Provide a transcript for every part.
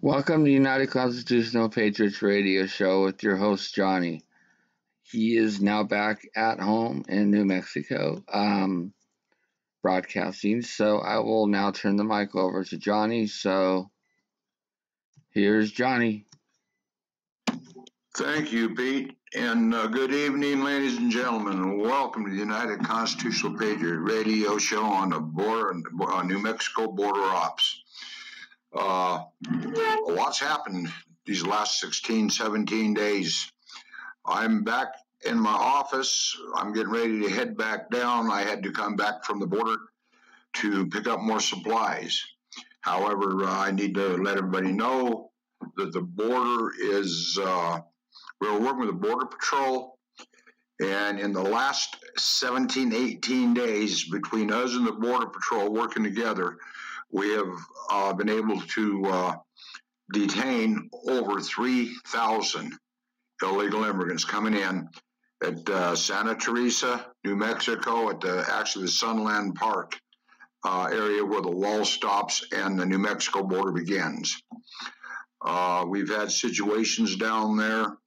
Welcome to United Constitutional Patriots Radio Show with your host, Johnny. He is now back at home in New Mexico, broadcasting. So I will now turn the mic over to Johnny. So here's Johnny. Thank you, Pete, and good evening, ladies and gentlemen. Welcome to the United Constitutional Patriot Radio Show on the border, New Mexico border ops. Lots happened these last 16, 17 days. I'm back in my office. I'm getting ready to head back down. I had to come back from the border to pick up more supplies. However, I need to let everybody know that the border is, we're working with the Border Patrol, and in the last 17, 18 days between us and the Border Patrol working together, we have been able to detain over 3,000 illegal immigrants coming in at Santa Teresa, New Mexico, at the Sunland Park area where the wall stops and the New Mexico border begins. We've had situations down there,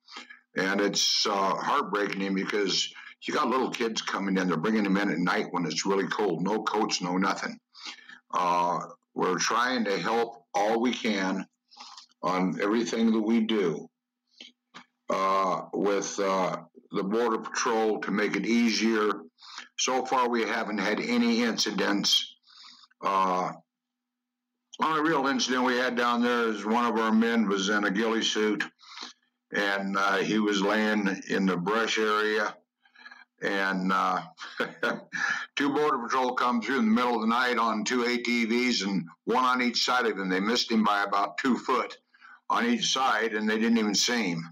and it's heartbreaking because you got little kids coming in. They're bringing them in at night when it's really cold. No coats, no nothing. We're trying to help all we can on everything that we do with the Border Patrol to make it easier. So far, we haven't had any incidents. On a real incident we had down there is one of our men was in a ghillie suit, and he was laying in the brush area, and two Border Patrol come through in the middle of the night on two ATVs, and one on each side of him. They missed him by about 2 foot on each side, and they didn't even see him.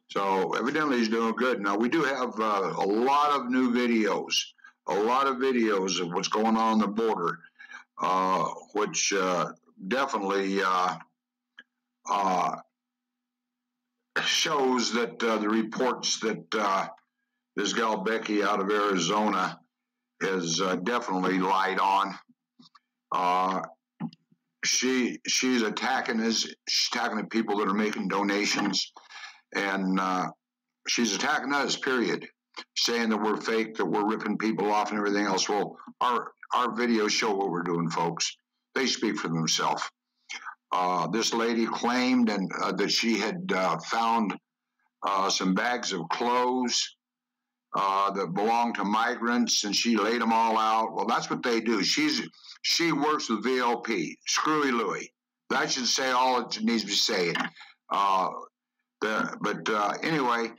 So evidently he's doing good. Now, we do have a lot of new videos, of what's going on the border, which definitely shows that the reports that this gal Becky out of Arizona is definitely lied on. She's attacking us. She's attacking the people that are making donations, and she's attacking us, period, saying that we're fake, that we're ripping people off and everything else. Well, our videos show what we're doing, folks. They speak for themselves. This lady claimed that she had found some bags of clothes that belonged to migrants, and she laid them all out. Well, that's what they do. She works with VLP, Screwy Louie. That should say all it needs to be saying. Anyway,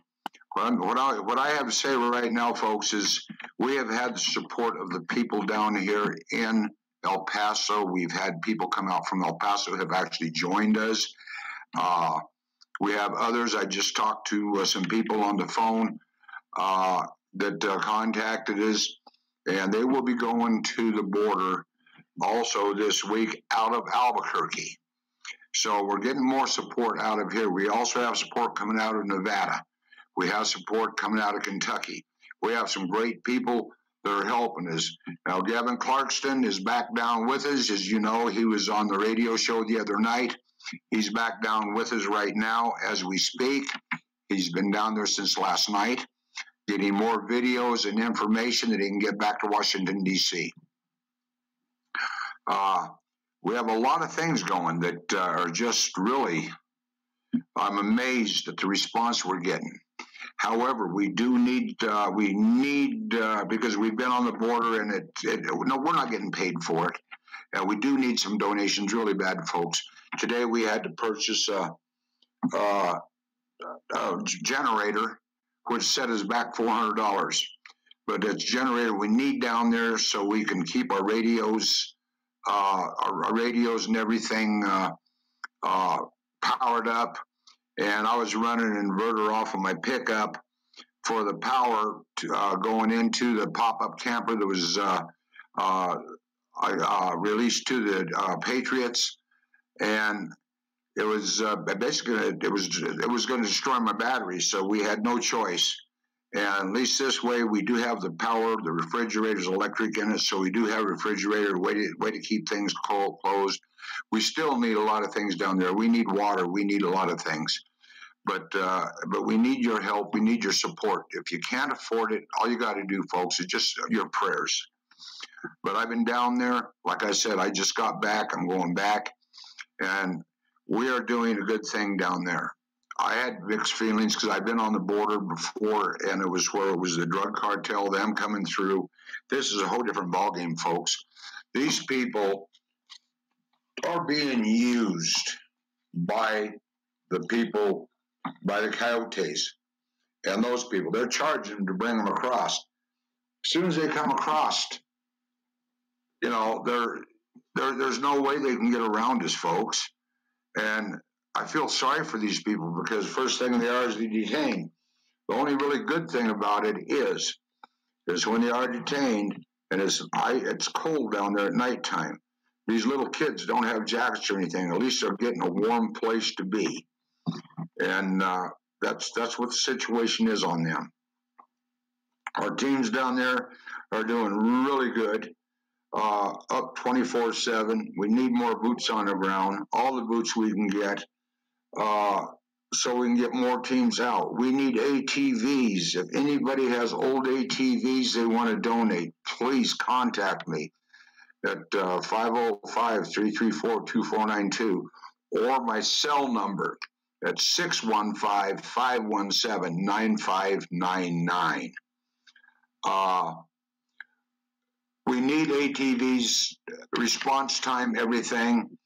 what I have to say right now, folks, is we have had the support of the people down here in El Paso. We've had people come out from El Paso who have actually joined us. We have others. I just talked to some people on the phone that contacted us, and they will be going to the border also this week out of Albuquerque. So we're getting more support out of here. We also have support coming out of Nevada. We have support coming out of Kentucky. We have some great people that are helping us. Now, Gavin Clarkston is back down with us. As you know, he was on the radio show the other night. He's back down with us right now as we speak. He's been down there since last night, getting more videos and information that he can get back to Washington, D.C. We have a lot of things going that are just really, I'm amazed at the response we're getting. However, we do need, because we've been on the border and no, we're not getting paid for it. And we do need some donations really bad, folks. Today we had to purchase a generator, which set us back $400. But it's a generator we need down there so we can keep our radios and everything powered up. And I was running an inverter off of my pickup for the power going into the pop-up camper that was released to the Patriots, and it was basically it was going to destroy my battery. So we had no choice, And at least this way, we do have the power. The refrigerator's electric in it, so we do have a refrigerator, way to keep things closed. We still need a lot of things down there. We need water. We need a lot of things. But we need your help. We need your support. If you can't afford it, all you got to do, folks, is just your prayers. But I've been down there. Like I said, I just got back. I'm going back. And we are doing a good thing down there. I had mixed feelings because I've been on the border before, and it was where it was the drug cartel, them coming through. This is a whole different ballgame, folks. These people are being used by the people, by the coyotes and those people. They're charging them to bring them across. As soon as they come across, you know, there's no way they can get around us, folks. And I feel sorry for these people because first thing they are is they detain. The only really good thing about it is when they are detained and it's cold down there at nighttime. These little kids don't have jackets or anything. At least they're getting a warm place to be. And that's what the situation is on them. Our teams down there are doing really good, up 24/7. We need more boots on the ground, all the boots we can get, so we can get more teams out. We need ATVs. If anybody has old ATVs they want to donate, please contact me at 505-334-2492 or my cell number at 615-517-9599. We need ATVs, response time, everything.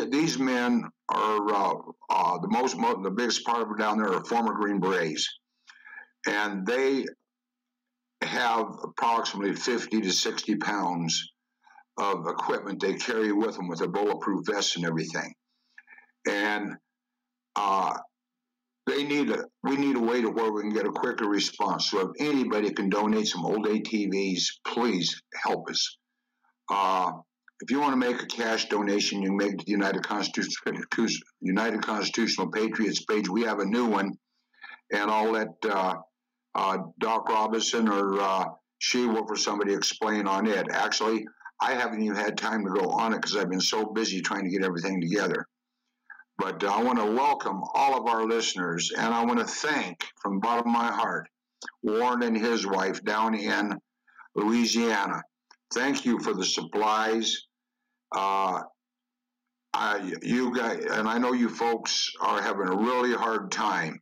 These men are the biggest part of it down there are former Green Berets, and they have approximately 50 to 60 pounds of equipment they carry with them with their bulletproof vests and everything. And we need a way to where we can get a quicker response. So if anybody can donate some old ATVs, please help us. If you want to make a cash donation, you can make it to the United Constitutional Patriots page. We have a new one, and I'll let Doc Robinson or Sheila for somebody explain on it. Actually, I haven't even had time to go on it because I've been so busy trying to get everything together. But I want to welcome all of our listeners, and I want to thank from the bottom of my heart Warren and his wife down in Louisiana. Thank you for the supplies. You guys, and I know you folks are having a really hard time,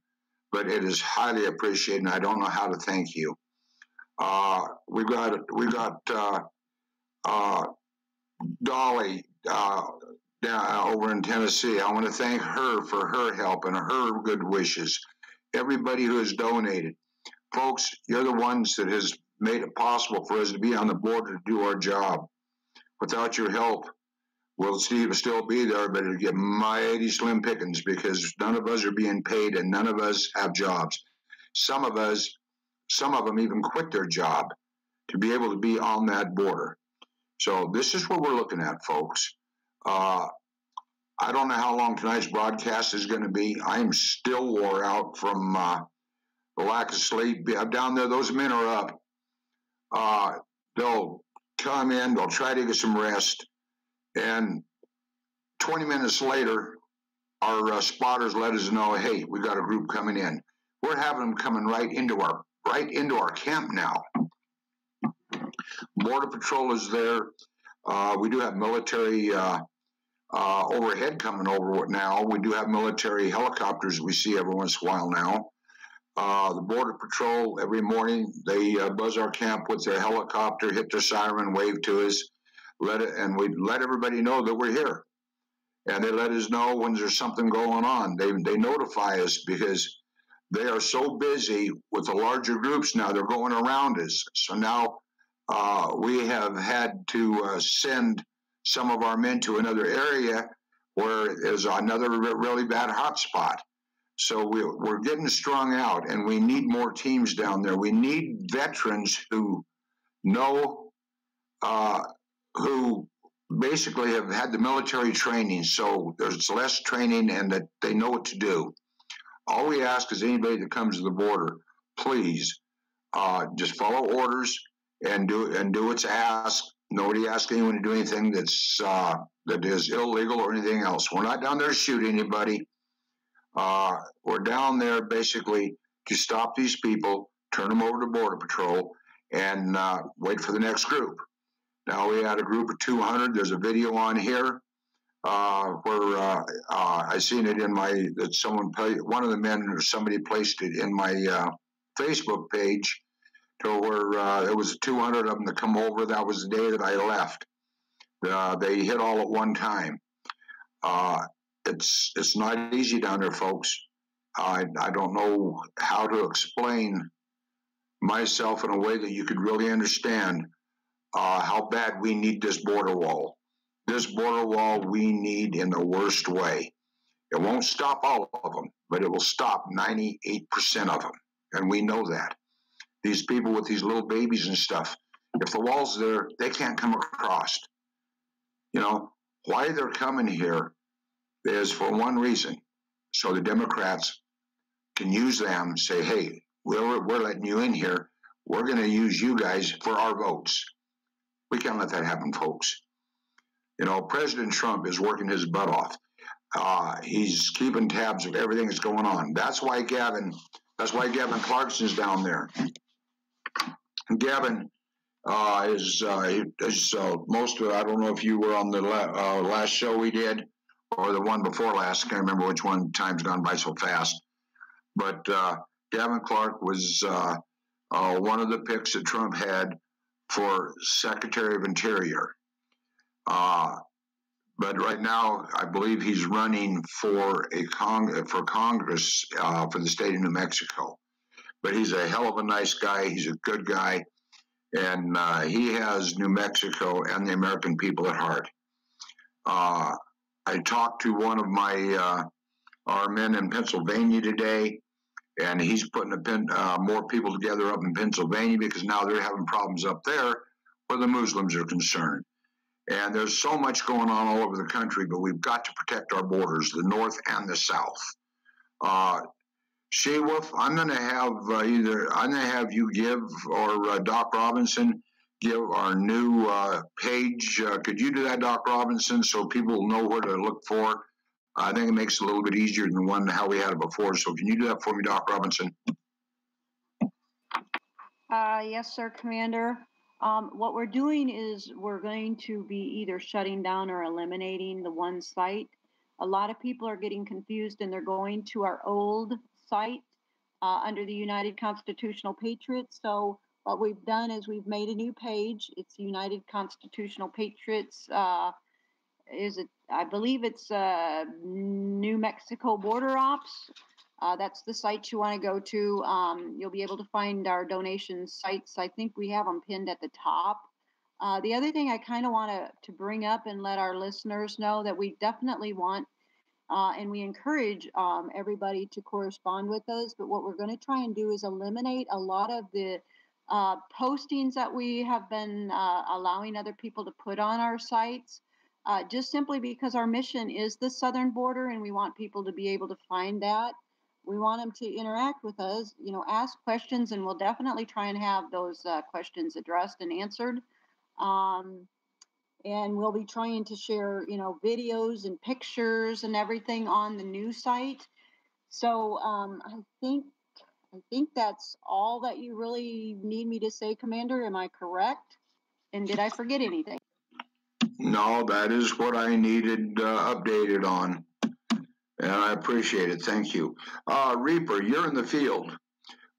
but it is highly appreciated, and I don't know how to thank you. We got Dolly over in Tennessee. I want to thank her for her help and her good wishes. Everybody who has donated. Folks, you're the ones that has made it possible for us to be on the border to do our job. Without your help, we'll still be there, but it'll get mighty slim pickings because none of us are being paid and none of us have jobs. Some of them even quit their job to be able to be on that border. So this is what we're looking at, folks. I don't know how long tonight's broadcast is going to be. I am still wore out from the lack of sleep. Down there, those men are up. They'll come in, they'll try to get some rest, and 20 minutes later, our spotters let us know, hey, we got a group coming in. We're having them coming right into our camp now. Border Patrol is there. We do have military overhead coming over now. We do have military helicopters we see every once in a while now. The Border Patrol, every morning, they buzz our camp with their helicopter, hit their siren, wave to us, and we let everybody know that we're here. And they let us know when there's something going on. They notify us because they are so busy with the larger groups now. They're going around us. So now we have had to send some of our men to another area where there's another really bad hot spot. So we're getting strung out, and we need more teams down there. We need veterans who know, who basically have had the military training, so there's less training and that they know what to do. All we ask is anybody that comes to the border, please just follow orders and do what's asked. Nobody asks anyone to do anything that is illegal or anything else. We're not down there to shoot anybody. We're down there basically to stop these people, turn them over to Border Patrol, and wait for the next group. Now we had a group of 200. There's a video on here where I seen it in that someone one of the men or somebody placed it in my Facebook page to where there was 200 of them that come over. That was the day that I left. They hit all at one time. It's not easy down there, folks. I don't know how to explain myself in a way that you could really understand how bad we need this border wall. This border wall we need in the worst way. It won't stop all of them, but it will stop 98% of them, and we know that. These people with these little babies and stuff, if the wall's there, they can't come across. You know, why they're coming here is for one reason, so the Democrats can use them, say, hey, we're letting you in here. We're going to use you guys for our votes. We can't let that happen, folks. You know, President Trump is working his butt off. He's keeping tabs of everything that's going on. That's why Gavin Clarkson's down there. Gavin is most of, I don't know if you were on the last show we did or the one before last. I can't remember which one. Time's gone by so fast. But Gavin Clark was one of the picks that Trump had for Secretary of Interior. But right now, I believe he's running for Congress for the state of New Mexico. But he's a hell of a nice guy. He's a good guy. And he has New Mexico and the American people at heart. I talked to one of our men in Pennsylvania today, and he's putting more people together up in Pennsylvania because now they're having problems up there where the Muslims are concerned. And there's so much going on all over the country, but we've got to protect our borders, the north and the south. She-Wolf, I'm going to have you give, or Doc Robinson, give our new page. Could you do that, Doc Robinson, so people know where to look for? I think it makes it a little bit easier than the one how we had it before. So can you do that for me, Doc Robinson? Yes, sir, Commander. What we're doing is we're going to be either shutting down or eliminating the one site. A lot of people are getting confused and they're going to our old site under the United Constitutional Patriots. So what we've done is we've made a new page. It's United Constitutional Patriots. I believe it's New Mexico Border Ops. That's the site you want to go to. You'll be able to find our donation sites. I think we have them pinned at the top. The other thing I kind of want to bring up and let our listeners know that we definitely want and we encourage everybody to correspond with us. But what we're going to try and do is eliminate a lot of the postings that we have been allowing other people to put on our sites. Just simply because our mission is the southern border and we want people to be able to find that. We want them to interact with us, ask questions, and we'll definitely try and have those questions addressed and answered. And we'll be trying to share, videos and pictures and everything on the new site. So I think that's all that you really need me to say, Commander. Am I correct? And did I forget anything? No, that is what I needed updated on. And I appreciate it. Thank you. Reaper, you're in the field.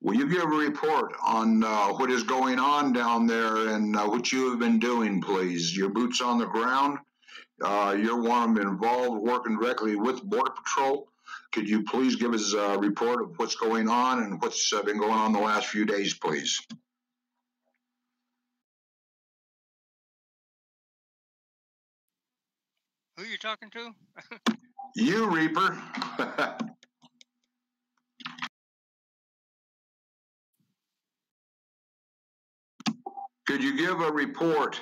Will you give a report on what is going on down there and what you have been doing, please? Your boots on the ground. You're one of them involved working directly with Border Patrol. Could you please give us a report of what's going on and what's been going on the last few days, please? Who are you talking to? You, Reaper. Could you give a report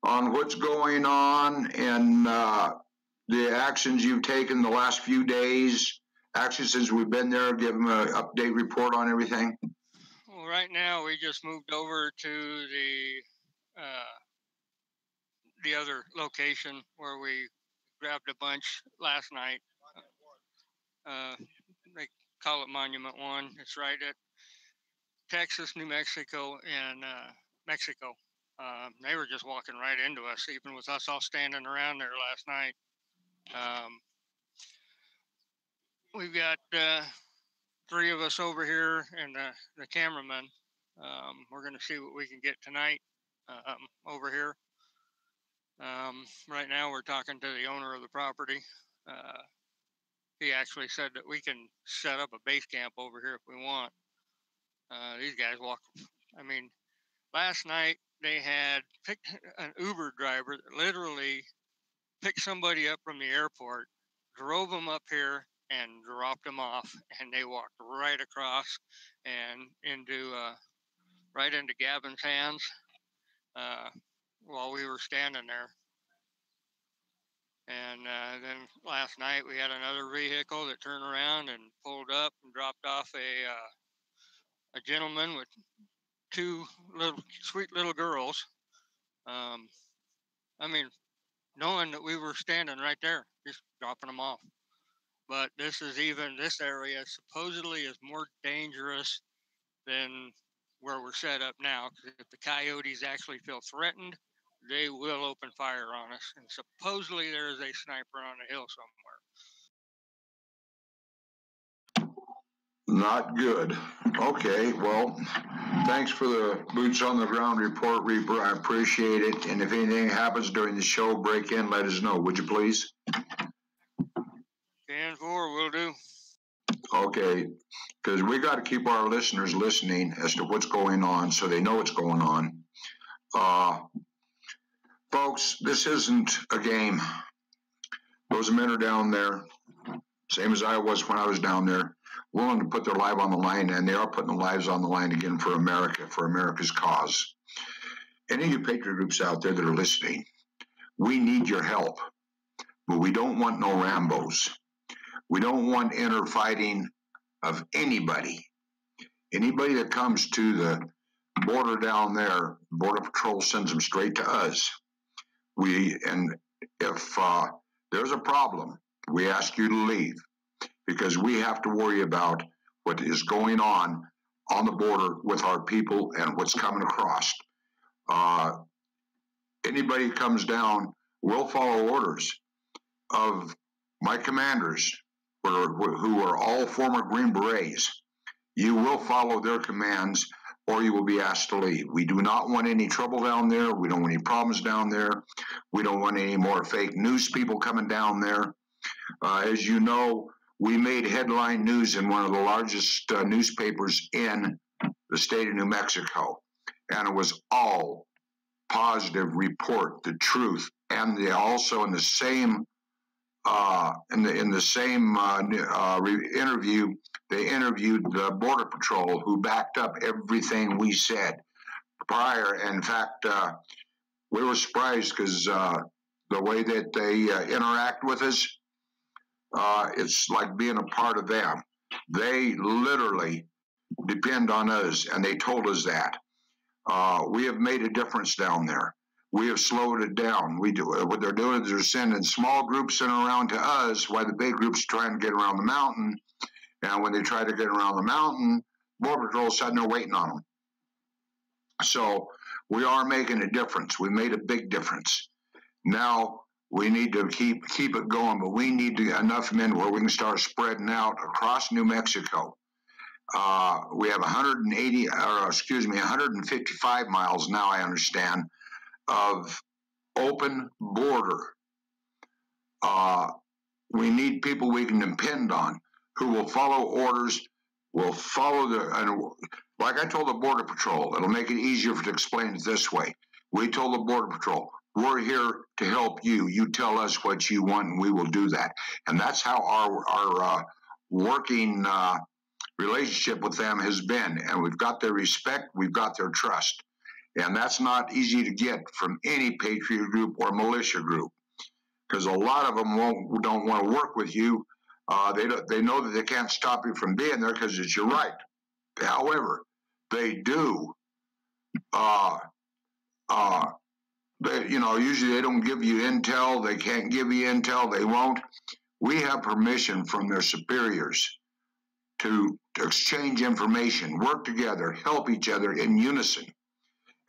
on what's going on and the actions you've taken the last few days? Actually, since we've been there, give them an update report on everything. Well, right now we just moved over to the other location where we grabbed a bunch last night. They call it Monument 1. It's right at Texas, New Mexico, and Mexico. They were just walking right into us, even with us all standing around there last night. We've got 3 of us over here and the cameraman. We're going to see what we can get tonight over here. Right now we're talking to the owner of the property. He actually said that we can set up a base camp over here if we want. These guys walk, I mean, last night they had picked an Uber driver that literally picked somebody up from the airport, drove them up here, and dropped them off, and they walked right across and into right into Gavin's hands while we were standing there. And then last night we had another vehicle that turned around and pulled up and dropped off a gentleman with 2 sweet little girls. I mean, knowing that we were standing right there, just dropping them off. But this area supposedly is more dangerous than where we're set up now. Because if the coyotes actually feel threatened, they will open fire on us. And supposedly there is a sniper on the hill somewhere. Not good. Okay, well, thanks for the boots on the ground report, Reaper. I appreciate it. And if anything happens during the show, break in, let us know, would you please? 10-4 will do. Okay, because we got to keep our listeners listening as to what's going on so they know what's going on. Folks, this isn't a game. Those men are down there, same as I was when I was down there, willing to put their life on the line, and they are putting their lives on the line again for America, for America's cause. Any of you patriot groups out there that are listening, we need your help, but we don't want no Rambos. We don't want inner fighting of anybody. Anybody that comes to the border down there, Border Patrol sends them straight to us. And if there's a problem, we ask you to leave, because we have to worry about what is going on the border with our people and what's coming across. Anybody who comes down will follow orders of my commanders, who are all former Green Berets. You will follow their commands, or you will be asked to leave. We do not want any trouble down there. We don't want any problems down there. We don't want any more fake news people coming down there. As you know, we made headline news in one of the largest newspapers in the state of New Mexico, and it was all positive report, the truth, and also in the same interview, they interviewed the Border Patrol, who backed up everything we said prior. In fact, we were surprised because the way that they interact with us, it's like being a part of them. They literally depend on us, and they told us that. We have made a difference down there. We have slowed it down. What they're doing is they're sending small groups in around to us while the big groups trying to get around the mountain. And when they try to get around the mountain, Border Patrol sitting there waiting on them. So we are making a difference. We made a big difference. Now we need to keep it going, but we need enough men where we can start spreading out across New Mexico. We have 155 miles now, I understand, of open border. We need people we can depend on, who will follow orders, will follow like I told the Border Patrol, it'll make it easier to explain it this way. We told the Border Patrol, we're here to help you. You tell us what you want, and we will do that. And that's how our working relationship with them has been. And we've got their respect, we've got their trust. And that's not easy to get from any patriot group or militia group, because a lot of them don't want to work with you. They know that they can't stop you from being there because it's your right. However, they do. Usually they don't give you intel. They can't give you intel. They won't. We have permission from their superiors to exchange information, work together, help each other in unison.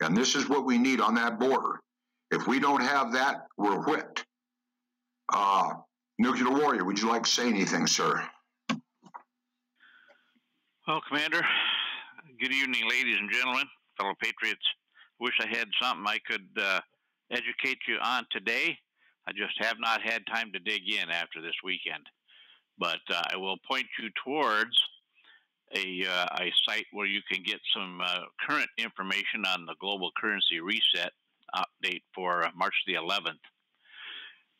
And this is what we need on that border. If we don't have that, we're whipped. Nuclear Warrior, would you like to say anything, sir? Well, Commander, good evening, ladies and gentlemen, fellow patriots. Wish I had something I could educate you on today. I just have not had time to dig in after this weekend. But I will point you towards a site where you can get some current information on the global currency reset update for March the 11th.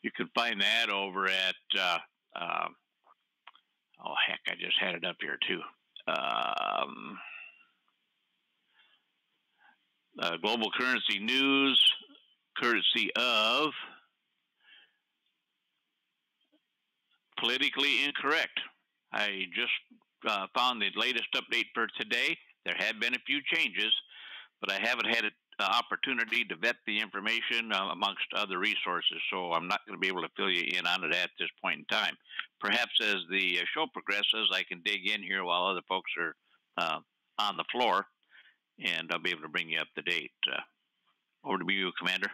You can find that over at, oh heck, I just had it up here too. Global Currency News, courtesy of Politically Incorrect. I just found the latest update for today. There had been a few changes, but I haven't had an opportunity to vet the information amongst other resources, so I'm not going to be able to fill you in on it at this point in time. Perhaps as the show progresses, I can dig in here while other folks are on the floor, and I'll be able to bring you up to date. Over to you, Commander.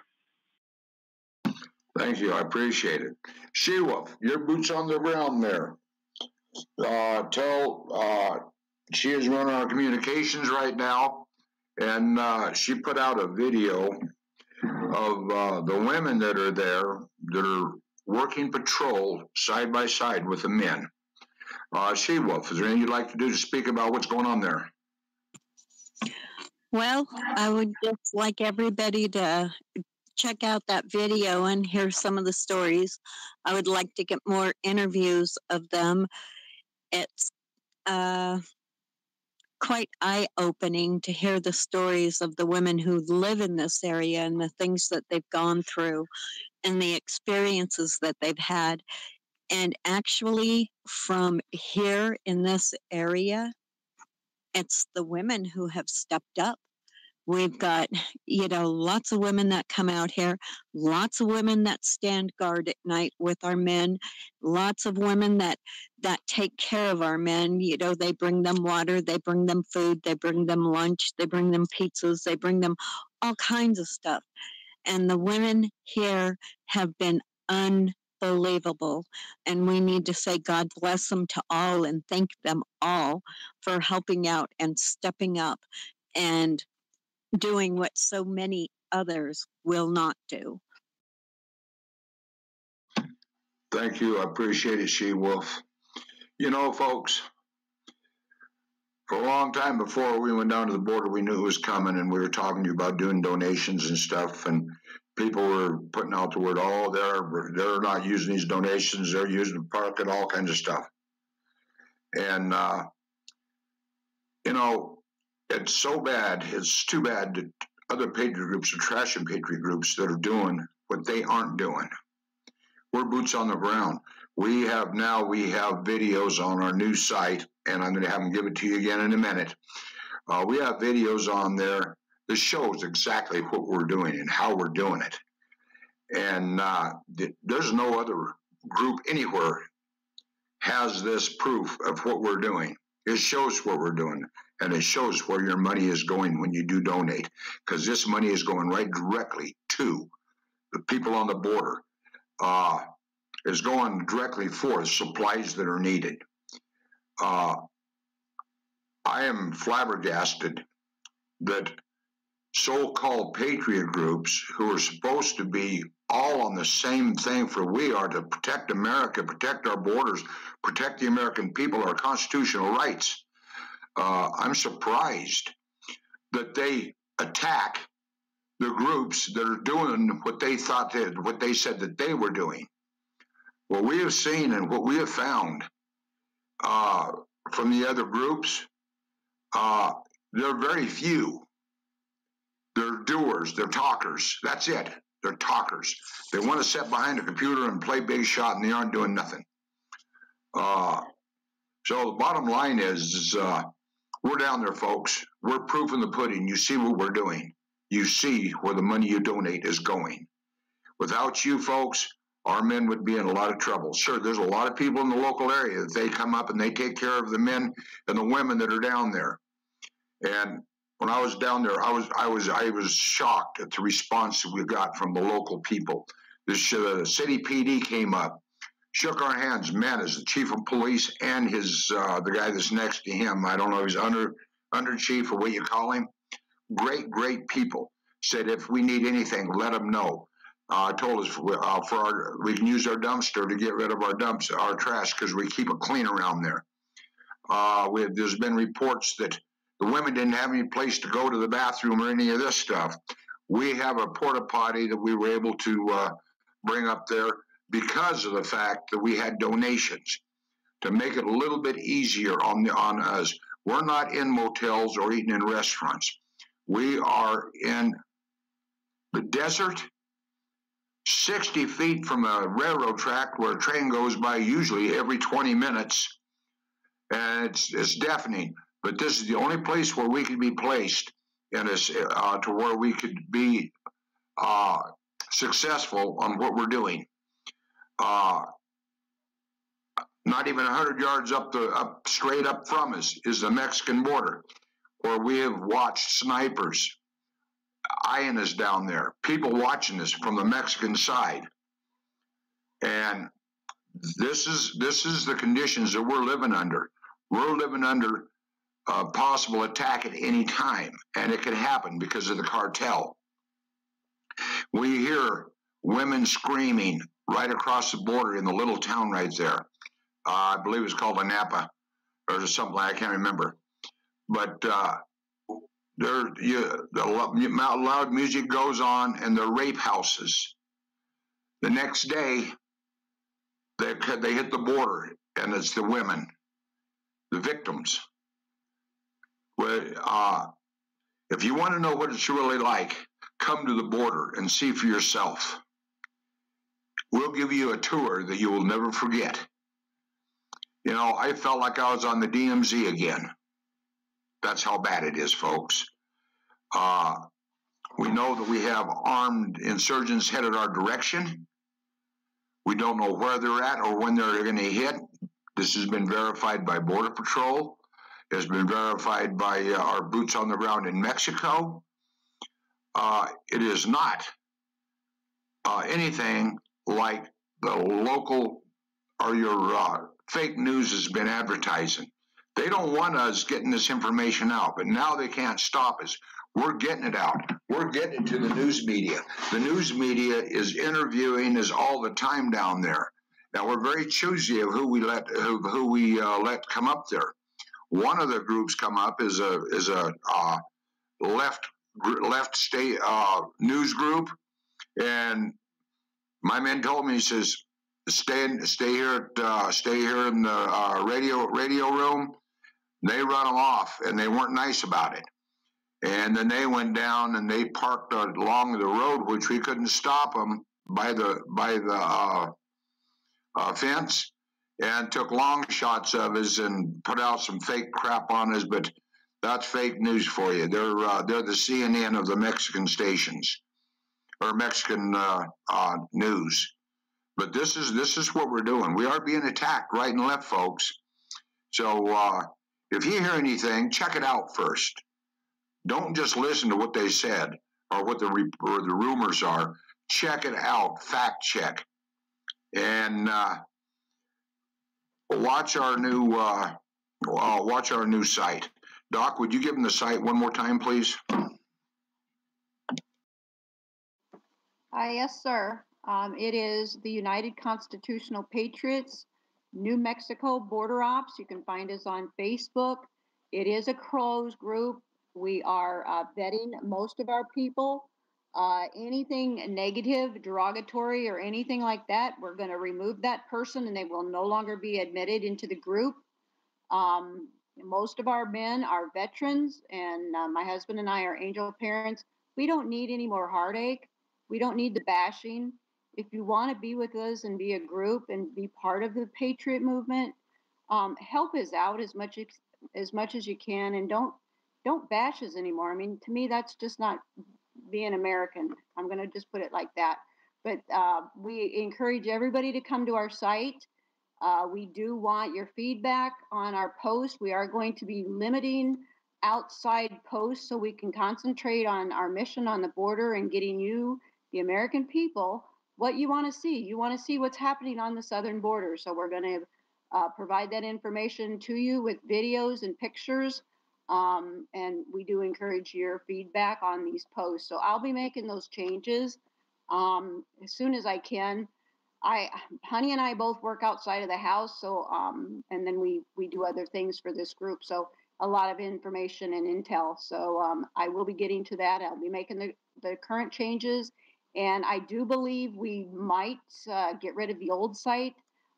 Thank you. I appreciate it. She-Wolf, your boots on the ground there. She is running our communications right now, and she put out a video of the women that are there that are working patrol side by side with the men. She-Wolf, is there anything you'd like to do to speak about what's going on there? Well, I would just like everybody to check out that video and hear some of the stories. I would like to get more interviews of them. It's quite eye-opening to hear the stories of the women who live in this area and the things that they've gone through and the experiences that they've had. And actually, from here in this area, it's the women who have stepped up. We've got, lots of women that come out here, lots of women that stand guard at night with our men, lots of women that take care of our men. They bring them water, they bring them food, they bring them lunch, they bring them pizzas, they bring them all kinds of stuff. And the women here have been unbelievable. And we need to say God bless them to all and thank them all for helping out and stepping up and doing what so many others will not do. Thank you. I appreciate it, She-Wolf. Folks, for a long time before we went down to the border, we knew it was coming, and we were talking to you about doing donations and stuff, and people were putting out the word, oh, they're not using these donations, they're using the park and all kinds of stuff. And, it's so bad. It's too bad that other patriot groups are trashing patriot groups that are doing what they aren't doing. We're boots on the ground. We have videos on our new site, and I'm going to have them give it to you again in a minute. We have videos on there that shows exactly what we're doing and how we're doing it. And there's no other group anywhere has this proof of what we're doing. It shows what we're doing, and it shows where your money is going when you do donate, because this money is going right directly to the people on the border. It's going directly for supplies that are needed. I am flabbergasted that so-called patriot groups who are supposed to be all on the same thing for we are to protect America, protect our borders, protect the American people, our constitutional rights. I'm surprised that they attack the groups that are doing what they said that they were doing. What we have seen and what we have found from the other groups, they're very few. They're doers, they're talkers. That's it. They're talkers. They want to sit behind a computer and play big shot, and they aren't doing nothing. So the bottom line is We're down there, folks. We're proof in the pudding. You see what we're doing. You see where the money you donate is going. Without you folks, our men would be in a lot of trouble. Sure, there's a lot of people in the local area that they come up and they take care of the men and the women that are down there. And when I was down there, I was shocked at the response that we got from the local people. The city PD came up, shook our hands, met as the chief of police and his the guy that's next to him. I don't know, he's under chief or what you call him. Great people. Said if we need anything, let them know. Told us we can use our dumpster to get rid of our trash because we keep it clean around there. There's been reports that the women didn't have any place to go to the bathroom or any of this stuff. We have a porta potty that we were able to bring up there because of the fact that we had donations to make it a little bit easier on us. We're not in motels or eating in restaurants. We are in the desert, 60 feet from a railroad track where a train goes by usually every 20 minutes, and it's deafening. But this is the only place where we could be placed in to where we could be successful on what we're doing. Not even 100 yards straight up from us is the Mexican border, where we have watched snipers eyeing us down there, people watching us from the Mexican side. And this is the conditions that we're living under. We're living under a possible attack at any time, and it can happen because of the cartel. We hear women screaming right across the border in the little town right there. I believe it's called Anapa or something. I can't remember. But the loud music goes on, and the rape houses. The next day, they hit the border, and it's the women, the victims. If you want to know what it's really like, come to the border and see for yourself. We'll give you a tour that you will never forget. You know, I felt like I was on the DMZ again. That's how bad it is, folks. We know that we have armed insurgents headed our direction. We don't know where they're at or when they're going to hit. This has been verified by Border Patrol. It has been verified by our boots on the ground in Mexico. It is not anything like the local or your fake news has been advertising. They don't want us getting this information out, but now they can't stop us. We're getting it out. We're getting it to the news media. The news media is interviewing us all the time down there. Now we're very choosy of who we let come up there. One of the groups come up is a left state news group, and my man told me, he says, stay here in the radio room. They run them off, and they weren't nice about it. And then they went down and they parked along the road, which we couldn't stop them by the fence, and took long shots of us and put out some fake crap on us. But that's fake news for you. They're the CNN of the Mexican stations or Mexican news. But this is what we're doing. We are being attacked right and left, folks. So if you hear anything, check it out first. Don't just listen to what they said or what the rumors are. Check it out. Fact check. And watch our new site. Doc, would you give them the site one more time, please? Yes, sir. It is the United Constitutional Patriots, New Mexico Border Ops. You can find us on Facebook. It is a closed group. We are vetting most of our people. Anything negative, derogatory, or anything like that, we're going to remove that person and they will no longer be admitted into the group. Most of our men are veterans, and my husband and I are angel parents. We don't need any more heartache. We don't need the bashing. If you want to be with us and be a group and be part of the Patriot movement, help us out as much as you can, and don't bash us anymore. I mean, to me, that's just not being American. I'm going to just put it like that. But we encourage everybody to come to our site. We do want your feedback on our posts. We are going to be limiting outside posts so we can concentrate on our mission on the border and getting you, the American people, what you want to see. You want to see what's happening on the southern border. So we're going to provide that information to you with videos and pictures. And we do encourage your feedback on these posts. So I'll be making those changes as soon as I can. Honey and I both work outside of the house, so and then we do other things for this group. So a lot of information and intel. So I will be getting to that. I'll be making the current changes, and I do believe we might get rid of the old site.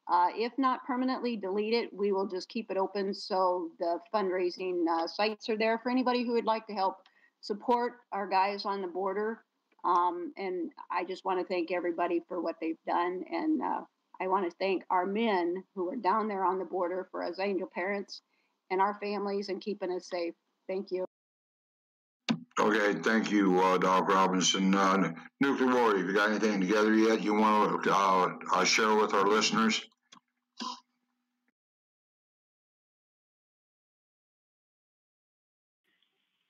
If not permanently delete it, we will just keep it open so the fundraising sites are there for anybody who would like to help support our guys on the border. And I just want to thank everybody for what they've done. And I want to thank our men who are down there on the border for us angel parents and our families and keeping us safe. Thank you. Okay, thank you, Doc Robinson. Nuclear Warrior, have you got anything together yet you want to share with our listeners?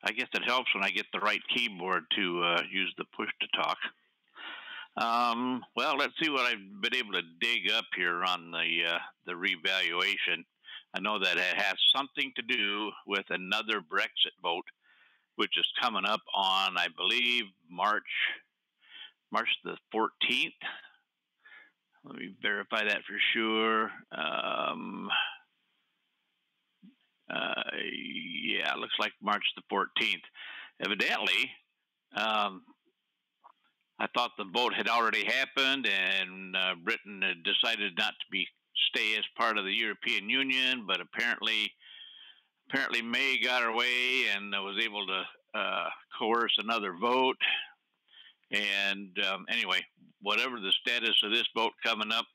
I guess it helps when I get the right keyboard to use the push to talk. Well, let's see what I've been able to dig up here on the revaluation. I know that it has something to do with another Brexit vote, which is coming up on, I believe, March the 14th. Let me verify that for sure. Yeah, it looks like March the 14th. Evidently, I thought the vote had already happened, and Britain had decided not to stay as part of the European Union, but apparently May got her way and was able to coerce another vote. And anyway, whatever the status of this vote coming up,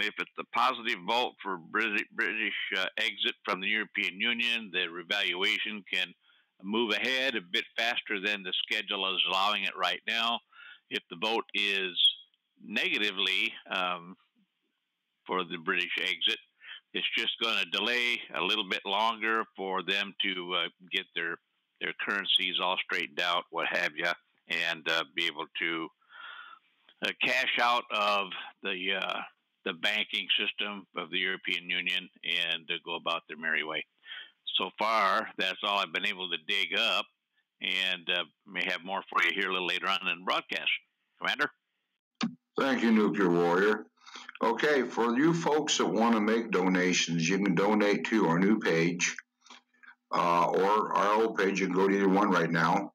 if it's a positive vote for British exit from the European Union, the revaluation can move ahead a bit faster than the schedule is allowing it right now. If the vote is negatively for the British exit, it's just going to delay a little bit longer for them to get their currencies all straightened out, what have you, and be able to cash out of the banking system of the European Union and go about their merry way. So far, that's all I've been able to dig up, and may have more for you here a little later on in the broadcast. Commander? Thank you, Nuclear Warrior. Okay, for you folks that want to make donations, you can donate to our new page or our old page. You can go to either one right now.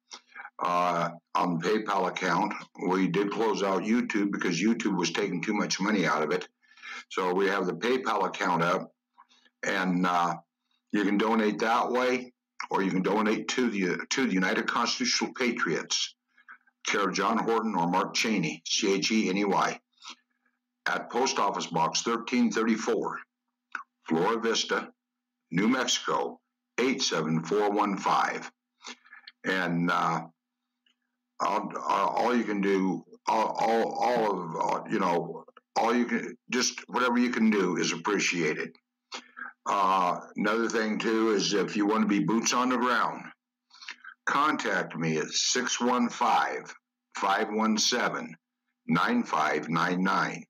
On the PayPal account, we did close out YouTube because YouTube was taking too much money out of it. So we have the PayPal account up, and you can donate that way, or you can donate to the United Constitutional Patriots, care of John Horton or Mark Cheney, Cheney, at Post Office Box 1334, Flora Vista, New Mexico 87415. And all you can do, all you can, just whatever you can do is appreciated. Another thing too is if you want to be boots on the ground, contact me at 615-517-9599.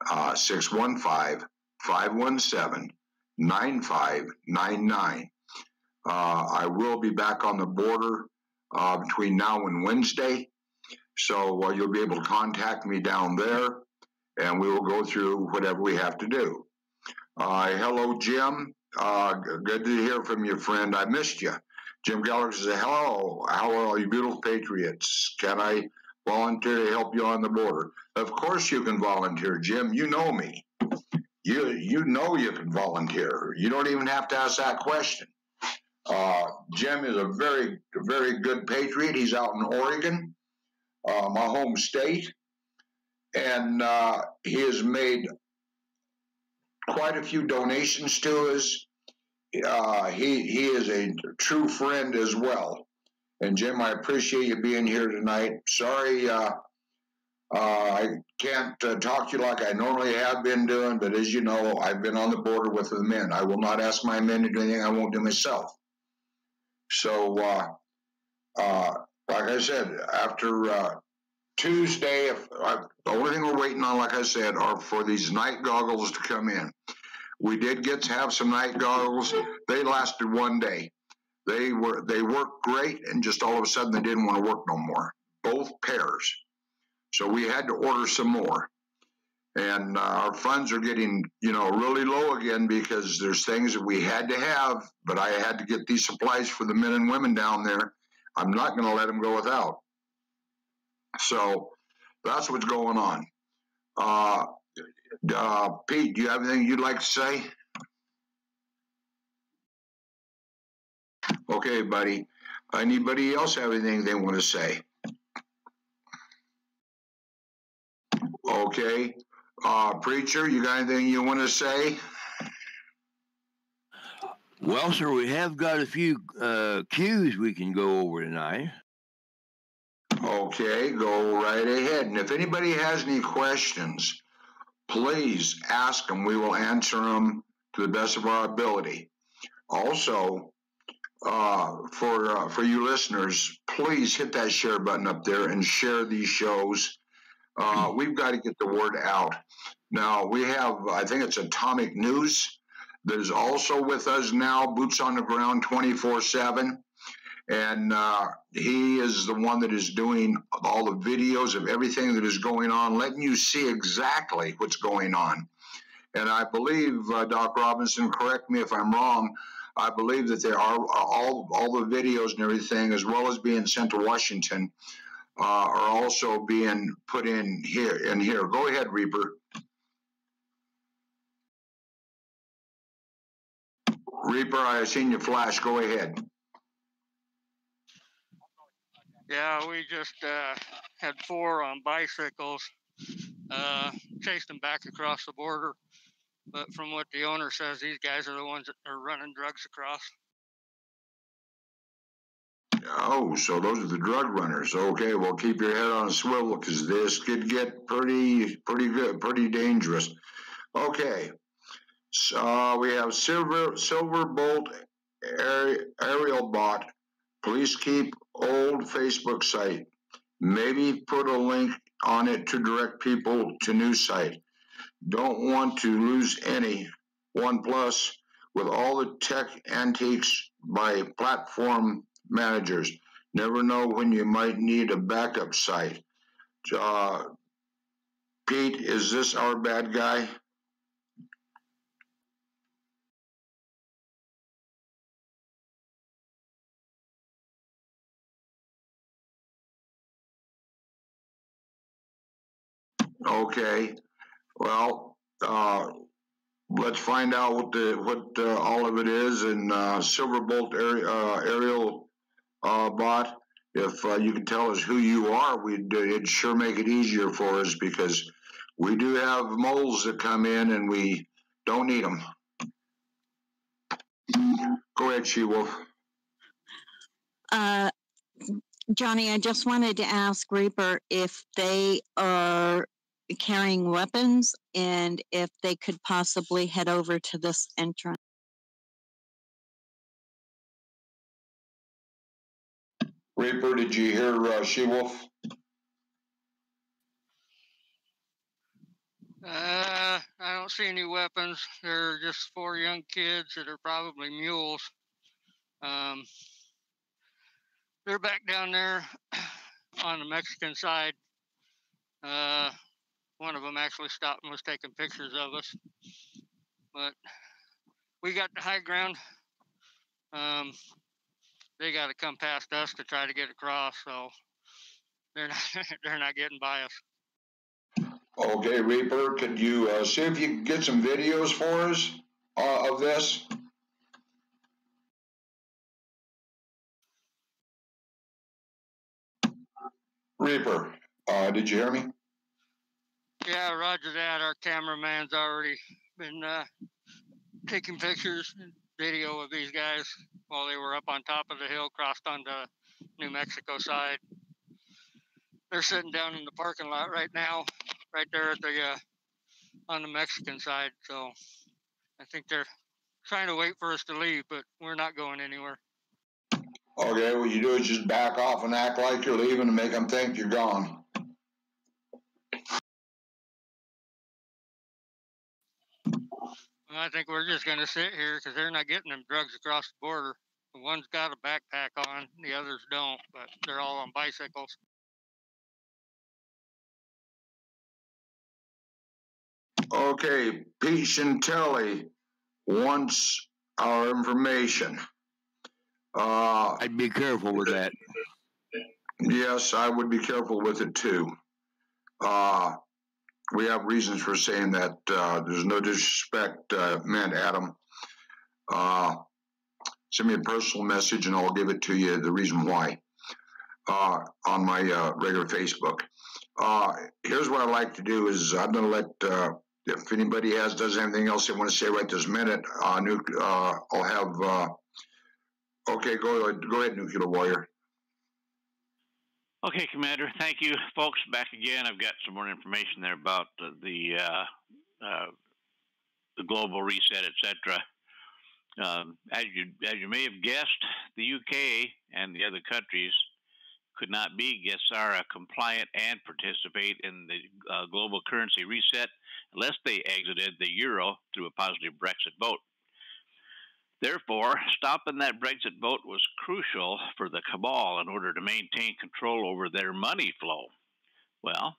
615-517-9599. I will be back on the border between now and Wednesday, so you'll be able to contact me down there, and we will go through whatever we have to do. Hello, Jim. Good to hear from you, friend. I missed you. Jim Gallagher says, hello, how are all you beautiful patriots? Can I volunteer to help you on the border? Of course you can volunteer, Jim. You know me. You know you can volunteer. You don't even have to ask that question. Jim is a very, very good patriot. He's out in Oregon, my home state, and he has made quite a few donations to us. He is a true friend as well. And Jim, I appreciate you being here tonight. Sorry, I can't talk to you like I normally have been doing, but as you know, I've been on the border with the men. I will not ask my men to do anything I won't do myself. So, like I said, after Tuesday, the only thing we're waiting on, like I said, are for these night goggles to come in. We did get to have some night goggles. They lasted one day. They worked great, and just all of a sudden they didn't want to work no more. Both pairs. So we had to order some more. And our funds are getting, really low again because there's things that we had to have, but I had to get these supplies for the men and women down there. I'm not going to let them go without. So that's what's going on. Pete, do you have anything you'd like to say? Okay, buddy. Anybody else have anything they want to say? Okay. Preacher, you got anything you want to say? Well, sir, we have got a few cues we can go over tonight. Okay, go right ahead. And if anybody has any questions, please ask them. We will answer them to the best of our ability. Also, for you listeners, please hit that share button up there and share these shows. We've got to get the word out. Now, we have, I think it's Atomic News that is also with us now, boots on the ground 24/7. And he is the one that is doing all the videos of everything that is going on, letting you see exactly what's going on. And I believe, Doc Robinson, correct me if I'm wrong, I believe that there are all the videos and everything, as well as being sent to Washington, are also being put in here. Go ahead, Reaper. Reaper, I have seen you flash. Go ahead. Yeah, we just had 4 on bicycles, chased them back across the border. But from what the owner says, these guys are the ones that are running drugs across. Oh, so those are the drug runners. Okay, well, keep your head on a swivel because this could get pretty good, pretty dangerous. Okay, so we have Silverbolt aerial bot. Please keep old Facebook site. Maybe put a link on it to direct people to new site. Don't want to lose any. OnePlus with all the tech antiques by platform managers. Never know when you might need a backup site. Pete, is this our bad guy? Okay. Well, let's find out what all of it is. And Silverbolt aerial bot, if you can tell us who you are, it'd sure make it easier for us because we do have moles that come in and we don't need them. Go ahead, She-Wolf. Johnny, I just wanted to ask Reaper if they are carrying weapons and if they could possibly head over to this entrance. Reaper, did you hear She-Wolf? I don't see any weapons. They're just 4 young kids that are probably mules. They're back down there on the Mexican side. One of them actually stopped and was taking pictures of us. But we got the high ground. They got to come past us to try to get across, so they're not getting by us. Okay, Reaper, could you see if you can get some videos for us of this? Reaper, did you hear me? Yeah, roger that. Our cameraman's already been taking pictures and video of these guys while they were up on top of the hill, crossed onto New Mexico side. They're sitting down in the parking lot right now, right there at the on the Mexican side. So I think they're trying to wait for us to leave, but we're not going anywhere. Okay, what you do is just back off and act like you're leaving and make them think you're gone. I think we're just going to sit here because they're not getting them drugs across the border. The one's got a backpack on, the others don't, but they're all on bicycles. Okay, Pete Chantelli wants our information. I'd be careful with that. Yes, I would be careful with it too. We have reasons for saying that. There's no disrespect meant, Adam. Send me a personal message and I'll give it to you, the reason why, on my regular Facebook. Here's what I'd like to do is I'm going to let, if anybody does anything else they want to say right this minute, I'll have, okay, go ahead, Nuclear Warrior. Okay, Commander. Thank you, folks. Back again. I've got some more information there about the global reset, etc. As you may have guessed, the UK and the other countries could not be GESARA compliant and participate in the global currency reset unless they exited the euro through a positive Brexit vote. Therefore, stopping that Brexit vote was crucial for the cabal in order to maintain control over their money flow. Well,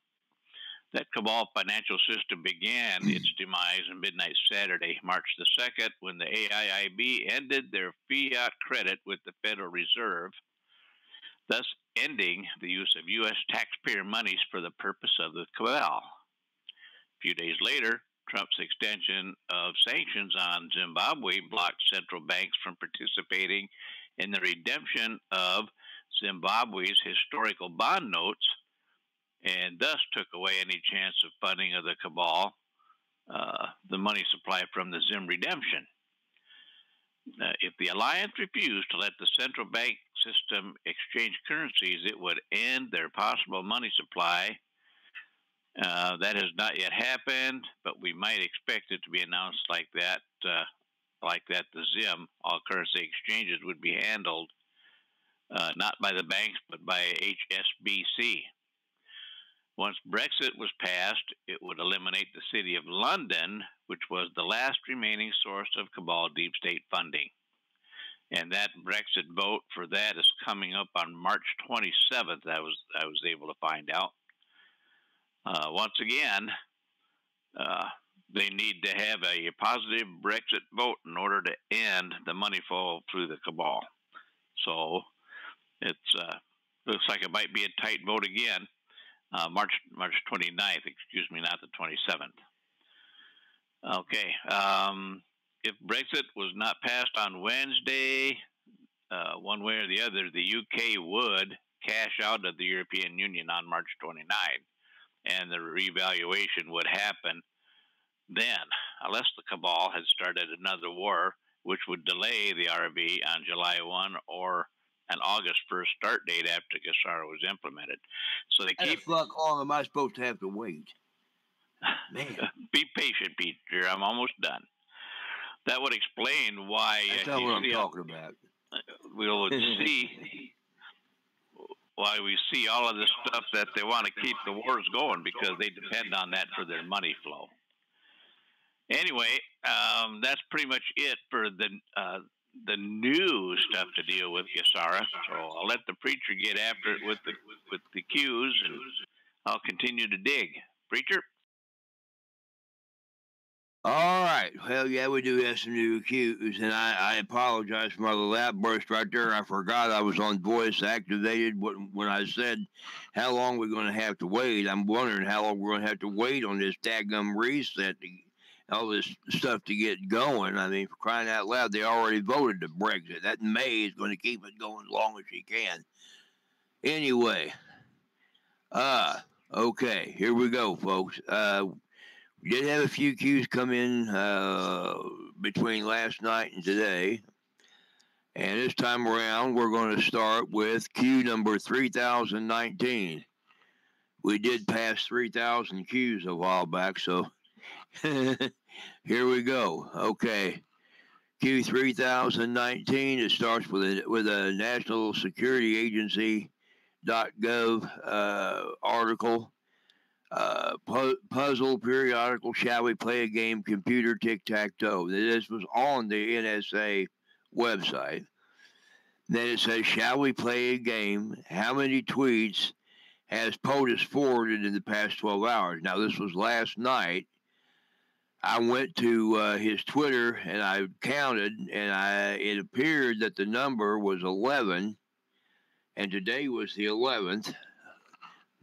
that cabal financial system began its demise on midnight Saturday, March the 2nd, when the AIIB ended their fiat credit with the Federal Reserve, thus ending the use of U.S. taxpayer monies for the purpose of the cabal. A few days later, Trump's extension of sanctions on Zimbabwe blocked central banks from participating in the redemption of Zimbabwe's historical bond notes and thus took away any chance of funding of the cabal, the money supply from the Zim redemption. If the alliance refused to let the central bank system exchange currencies, it would end their possible money supply. That has not yet happened, but we might expect it to be announced like that. The Zim, all currency exchanges, would be handled not by the banks but by HSBC. Once Brexit was passed, it would eliminate the City of London, which was the last remaining source of cabal deep state funding. And that Brexit vote for that is coming up on March 27th. I was able to find out. Once again, they need to have a positive Brexit vote in order to end the money flow through the cabal. So it looks like it might be a tight vote again. March 29th, excuse me, not the 27th. Okay. If Brexit was not passed on Wednesday, one way or the other, the UK would cash out of the European Union on March 29th, and the revaluation would happen then, unless the cabal had started another war, which would delay the RV on July 1 or an August 1st start date after GESARA was implemented. So they keep. How long am I supposed to have to wait? Man, be patient, Peter. I'm almost done. That would explain why. That's not what I'm talking about. We'll see why we see all of this stuff that they want to keep the wars going, because they depend on that for their money flow. Anyway, that's pretty much it for the new stuff to deal with GESARA. So I'll let the preacher get after it with the cues, and I'll continue to dig. Preacher? All right. Well, yeah, we do have some new cues, and I apologize for my little outburst right there. I forgot I was on voice activated when I said how long we're going to have to wait. I'm wondering how long we're going to have to wait on this daggum reset, all this stuff to get going. I mean, for crying out loud, they already voted to Brexit. That May is going to keep it going as long as she can. Anyway, okay, here we go, folks. We did have a few Qs come in between last night and today. And this time around, we're going to start with Q number 3019. We did pass 3,000 Qs a while back, so here we go. Okay. Q 3019, it starts with a National Security Agency.gov article. Puzzle periodical, shall we play a game, computer tic-tac-toe. This was on the NSA website. Then it says, shall we play a game? How many tweets has POTUS forwarded in the past 12 hours? Now, this was last night. I went to his Twitter and I counted, and it appeared that the number was 11, and today was the 11th.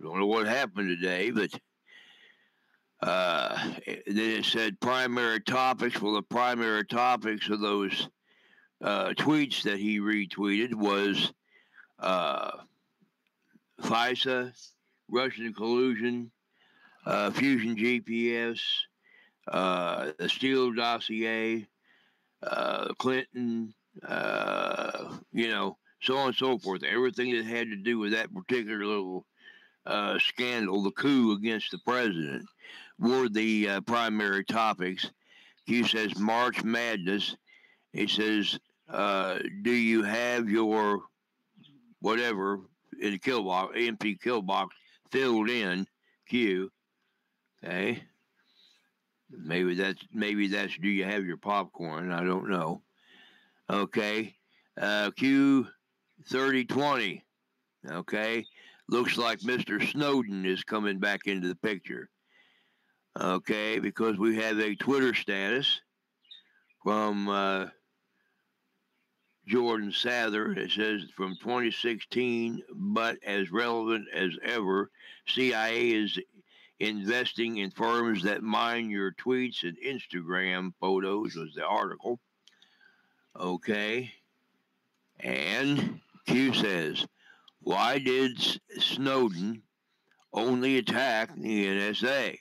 Don't know what happened today, but then it said primary topics. Well, the primary topics of those tweets that he retweeted was FISA, Russian collusion, Fusion GPS, the Steele dossier, Clinton, so on and so forth. Everything that had to do with that particular little scandal, the coup against the president, were the primary topics. Q says March Madness. He says, do you have your whatever in the kill box, empty kill box filled in? Q. Okay. Maybe that's do you have your popcorn? I don't know. Okay. Q 3020. Okay. Looks like Mr. Snowden is coming back into the picture. Okay, because we have a Twitter status from Jordan Sather. It says from 2016, but as relevant as ever, CIA is investing in firms that mine your tweets and Instagram photos, was the article. Okay. And Q says, why did Snowden only attack the NSA?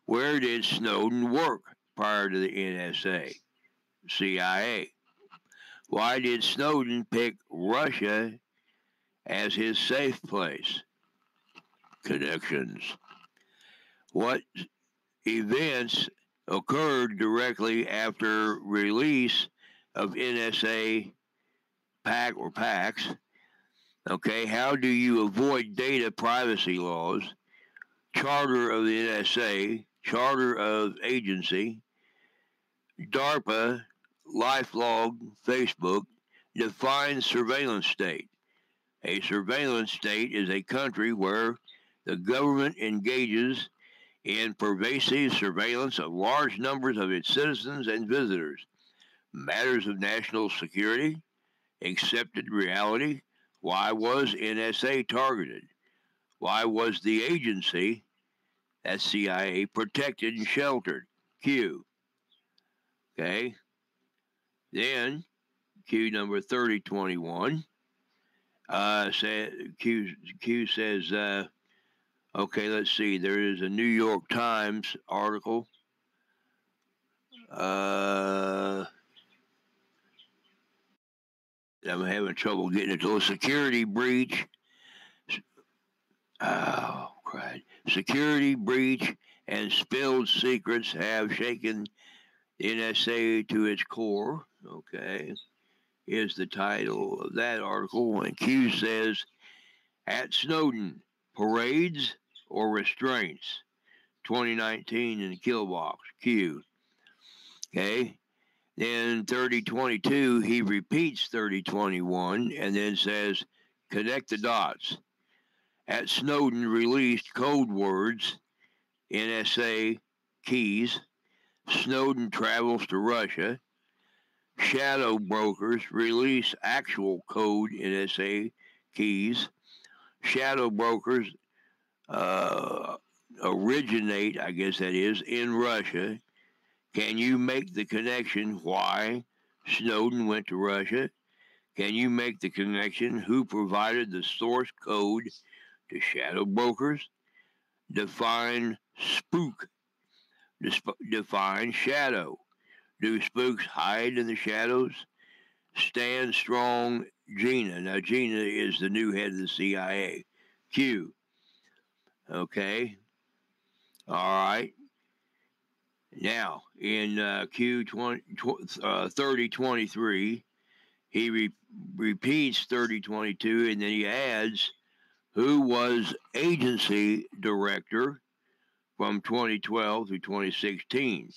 Where did Snowden work prior to the NSA? CIA. Why did Snowden pick Russia as his safe place? Connections. What events occurred directly after release of NSA PAC or PACs? Okay, how do you avoid data privacy laws? Charter of the NSA, Charter of Agency, DARPA, LifeLog, Facebook, defines surveillance state. A surveillance state is a country where the government engages in pervasive surveillance of large numbers of its citizens and visitors. Matters of national security, accepted reality. Why was NSA targeted? Why was the agency, that's CIA, protected and sheltered? Q. Okay. Then, Q number 3021, Q says, okay, let's see, there is a New York Times article. I'm having trouble getting it to a security breach. Oh, crap. Security breach and spilled secrets have shaken NSA to its core. Okay. Is the title of that article. And Q says, at Snowden, parades or restraints? 2019 in the kill box. Q. Okay. Then 3022, he repeats 3021 and then says, connect the dots. At Snowden released code words, NSA keys. Snowden travels to Russia. Shadow brokers release actual code NSA keys. Shadow brokers originate, I guess that is, in Russia. Can you make the connection why Snowden went to Russia? Can you make the connection who provided the source code to shadow brokers? Define spook. Define shadow. Do spooks hide in the shadows? Stand strong, Gina. Now, Gina is the new head of the CIA. Q. Okay. All right. Now, in Q 3023, he repeats 3022, and then he adds who was agency director from 2012 to 2016.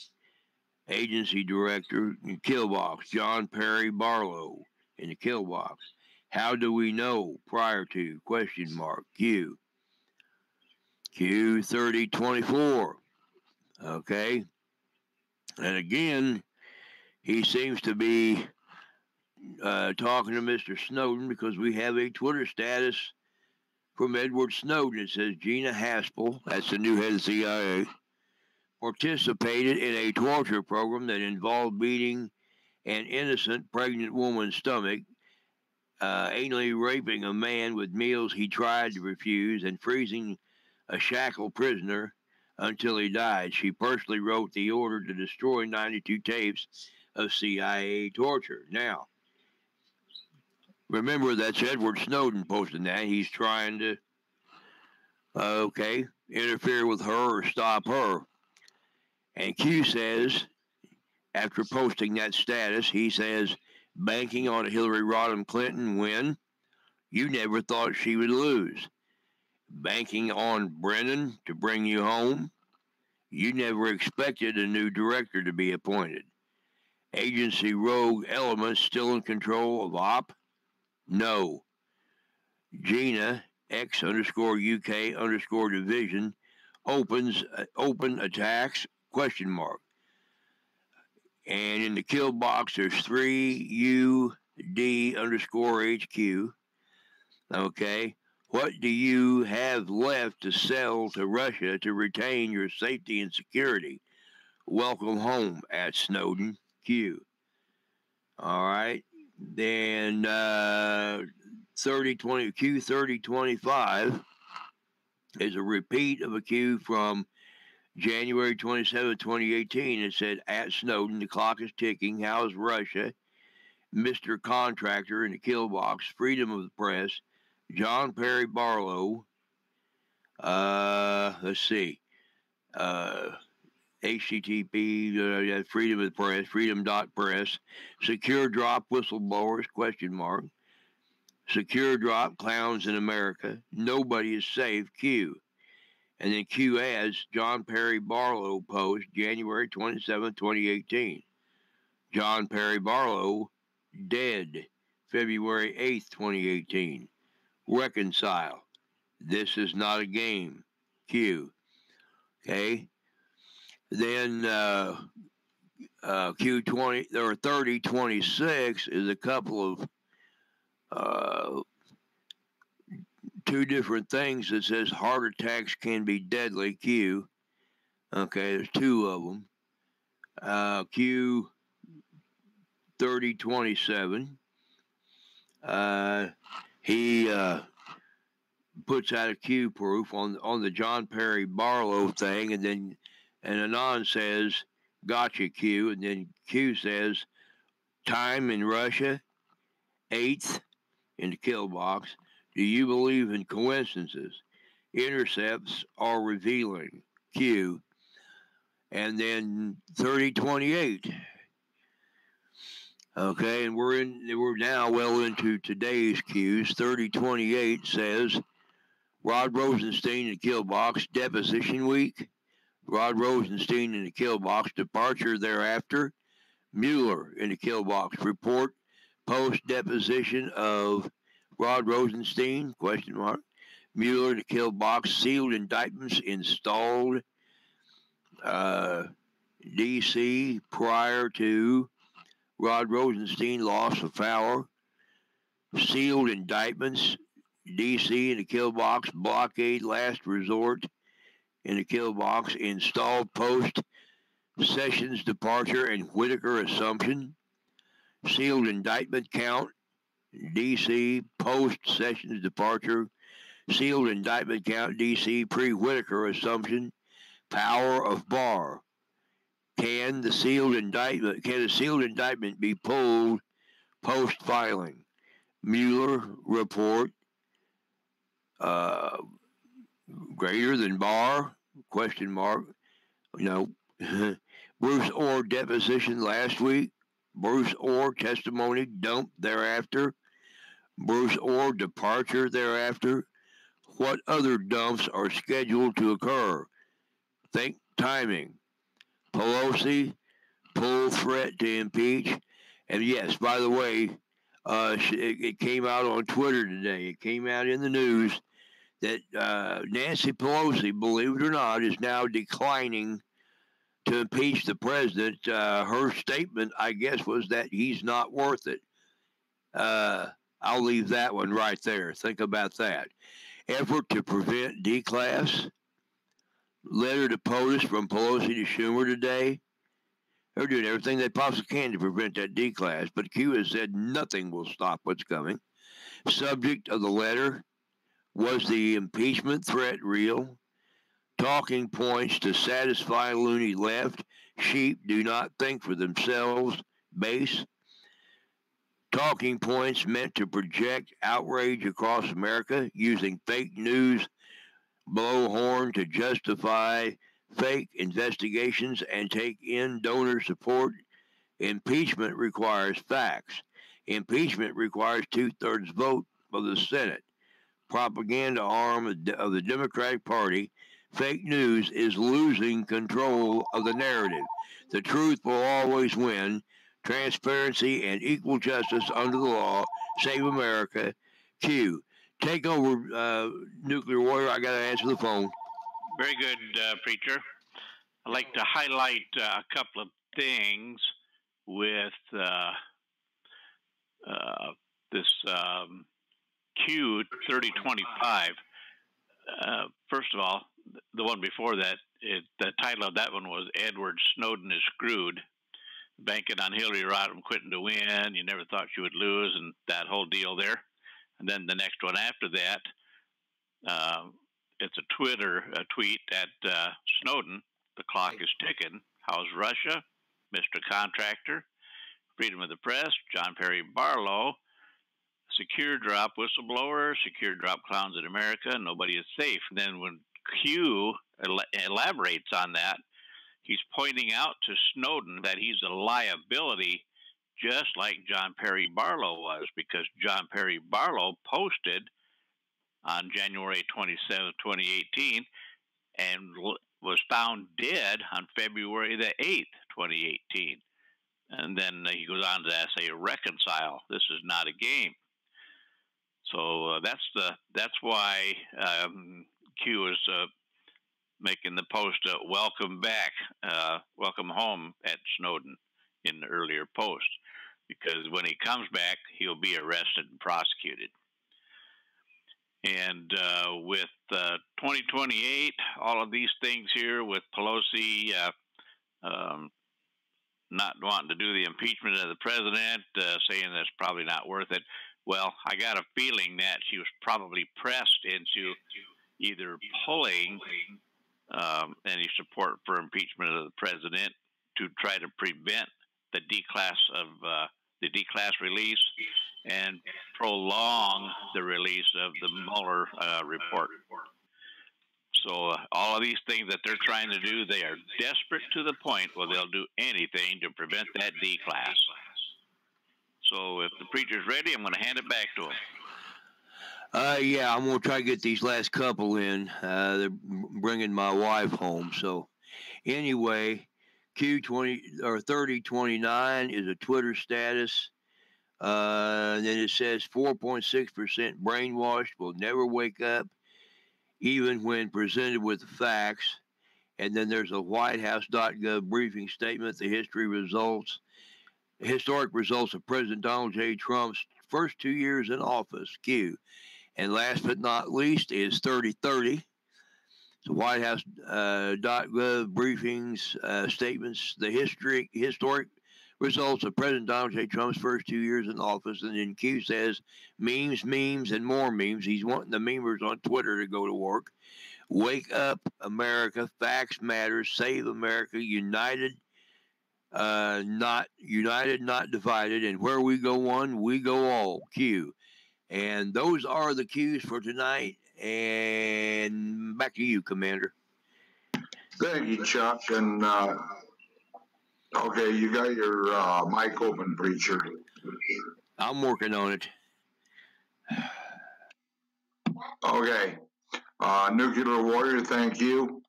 Agency director in kill box, John Perry Barlow in the kill box. How do we know prior to? Question mark. Q 3024. Okay. And again, he seems to be talking to Mr. Snowden because we have a Twitter status from Edward Snowden. It says Gina Haspel, that's the new head of the CIA, participated in a torture program that involved beating an innocent pregnant woman's stomach, anally raping a man with meals he tried to refuse, and freezing a shackled prisoner until he died. She personally wrote the order to destroy 92 tapes of CIA torture. Now, remember, that's Edward Snowden posting that. He's trying to, interfere with her or stop her. And Q says, after posting that status, he says, banking on a Hillary Rodham Clinton win, you never thought she would lose. Banking on Brennan to bring you home, you never expected a new director to be appointed. Agency rogue elements still in control of OP? No. Gina, X_UK_division, open attacks, question mark. And in the kill box, there's 3UD_HQ. Okay. What do you have left to sell to Russia to retain your safety and security? Welcome home at Snowden Q. All right. Then Q3025 is a repeat of a Q from January 27, 2018. It said, at Snowden, the clock is ticking. How is Russia? Mr. Contractor in the kill box, freedom of the press, John Perry Barlow, let's see, HTTP, freedom of the press, freedom.press, secure drop whistleblowers, question mark, secure drop clowns in America, nobody is safe, Q. And then Q adds John Perry Barlow post, January 27, 2018. John Perry Barlow, dead, February 8th, 2018. Reconcile. This is not a game. Q. Okay. Then Q20 or 3026 is a couple of two different things that says heart attacks can be deadly. Q. Okay, there's two of them. Q 3027. He puts out a Q proof on the John Perry Barlow thing, and then Anon says, gotcha, Q, and then Q says, time in Russia, 8th in the kill box. Do you believe in coincidences? Intercepts are revealing, Q. And then 3028. Okay, and we're now well into today's Qs. 3028 says, Rod Rosenstein in the kill box, deposition week. Rod Rosenstein in the kill box, departure thereafter. Mueller in the kill box, report post-deposition of Rod Rosenstein, question mark. Mueller in the kill box, sealed indictments installed. D.C. prior to Rod Rosenstein loss of power. Sealed indictments, D.C. in the kill box, blockade last resort in the kill box, installed post Sessions departure and Whitaker assumption. Sealed indictment count, D.C. post Sessions departure. Sealed indictment count, D.C. pre-Whitaker assumption. Power of Barr. Can a sealed indictment be pulled post-filing? Mueller report, greater than Barr? Question mark. No. Bruce Orr deposition last week. Bruce Orr testimony dumped thereafter. Bruce Orr departure thereafter. What other dumps are scheduled to occur? Think timing. Pelosi, pull threat to impeach. And yes, by the way, it came out on Twitter today. It came out in the news that Nancy Pelosi, believe it or not, is now declining to impeach the president. Her statement, I guess, was that he's not worth it. I'll leave that one right there. Think about that. Effort to prevent declass. Letter to POTUS from Pelosi to Schumer today. They're doing everything they possibly can to prevent that declass, but Q has said nothing will stop what's coming. Subject of the letter, was the impeachment threat real? Talking points to satisfy loony left. Sheep do not think for themselves. Base. Talking points meant to project outrage across America using fake news blowhorn to justify fake investigations and take in donor support. Impeachment requires facts. Impeachment requires 2/3 vote of the Senate. Propaganda arm of the Democratic Party. Fake news is losing control of the narrative. The truth will always win. Transparency and equal justice under the law. Save America. Q. Take over, Nuclear Warrior. I got to answer the phone. Very good, Preacher. I'd like to highlight a couple of things with this Q 3025. First of all, the one before that, the title of that one was Edward Snowden is Screwed. Banking on Hillary Rodham quitting to win. You never thought you would lose, and that whole deal there. And then the next one after that, it's a tweet at Snowden. The clock is ticking. How's Russia? Mr. Contractor. Freedom of the Press. John Perry Barlow. Secure drop whistleblower. Secure drop clowns in America. Nobody is safe. And then when Q elaborates on that, he's pointing out to Snowden that he's a liability, just like John Perry Barlow was, because John Perry Barlow posted on January 27, 2018, and was found dead on February the 8th, 2018. And then he goes on to say, reconcile. This is not a game. So that's why Q is making the post welcome back, welcome home at Snowden in the earlier post, because when he comes back, he'll be arrested and prosecuted. And with 2028, all of these things here with Pelosi not wanting to do the impeachment of the president, saying that's probably not worth it. Well, I got a feeling that she was probably pressed into either pulling any support for impeachment of the president to try to prevent the declass release and prolong the release of the Mueller report. So all of these things that they're trying to do, they are desperate to the point where they'll do anything to prevent that declass. So if the preacher's ready, I'm going to hand it back to him. Yeah, I'm going to try to get these last couple in. They're bringing my wife home. So anyway, Q20 or 3029 is a Twitter status. And then it says 4.6% brainwashed will never wake up, even when presented with the facts. And then there's a WhiteHouse.gov briefing statement, the historic results of President Donald J. Trump's first 2 years in office, Q. And last but not least is 3030. The WhiteHouse.gov briefings, statements, the historic results of President Donald J. Trump's first 2 years in office. And then Q says memes, and more memes. He's wanting the memers on Twitter to go to work. Wake up, America. Facts matter. Save America. United not united, not divided, and where we go one, we go all. Q. And those are the cues for tonight. And back to you, Commander. Thank you, Chuck. And okay, you got your mic open, preacher. I'm working on it. Okay. Nuclear Warrior, thank you.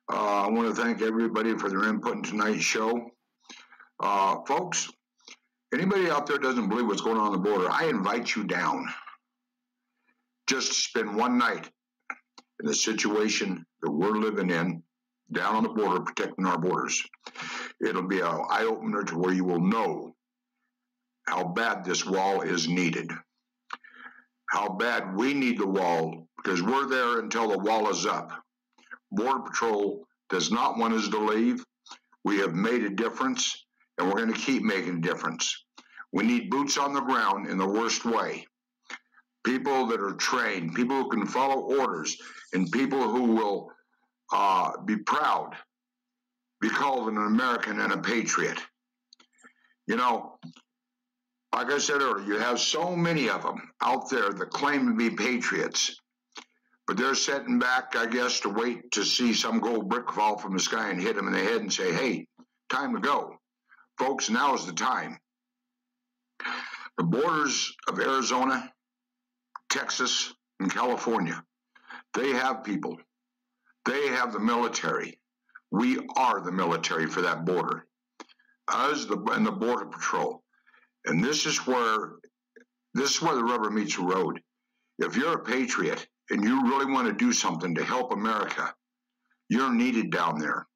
I want to thank everybody for their input in tonight's show. Folks, anybody out there doesn't believe what's going on the border, I invite you down. Just spend one night in the situation that we're living in, down on the border, protecting our borders. It'll be an eye-opener to where you will know how bad this wall is needed. How bad we need the wall, because we're there until the wall is up. Border Patrol does not want us to leave. We have made a difference, and we're going to keep making a difference. We need boots on the ground in the worst way. People that are trained, people who can follow orders, and people who will be proud, be called an American and a patriot. You know, like I said earlier, you have so many of them out there that claim to be patriots, but they're sitting back, I guess, to wait to see some gold brick fall from the sky and hit them in the head and say, hey, time to go. Folks, now is the time. The borders of Arizona, Texas, and California, they have people. They have the military. We are the military for that border. Us and the Border Patrol. And this is where the rubber meets the road. If you're a patriot and you really want to do something to help America, you're needed down there.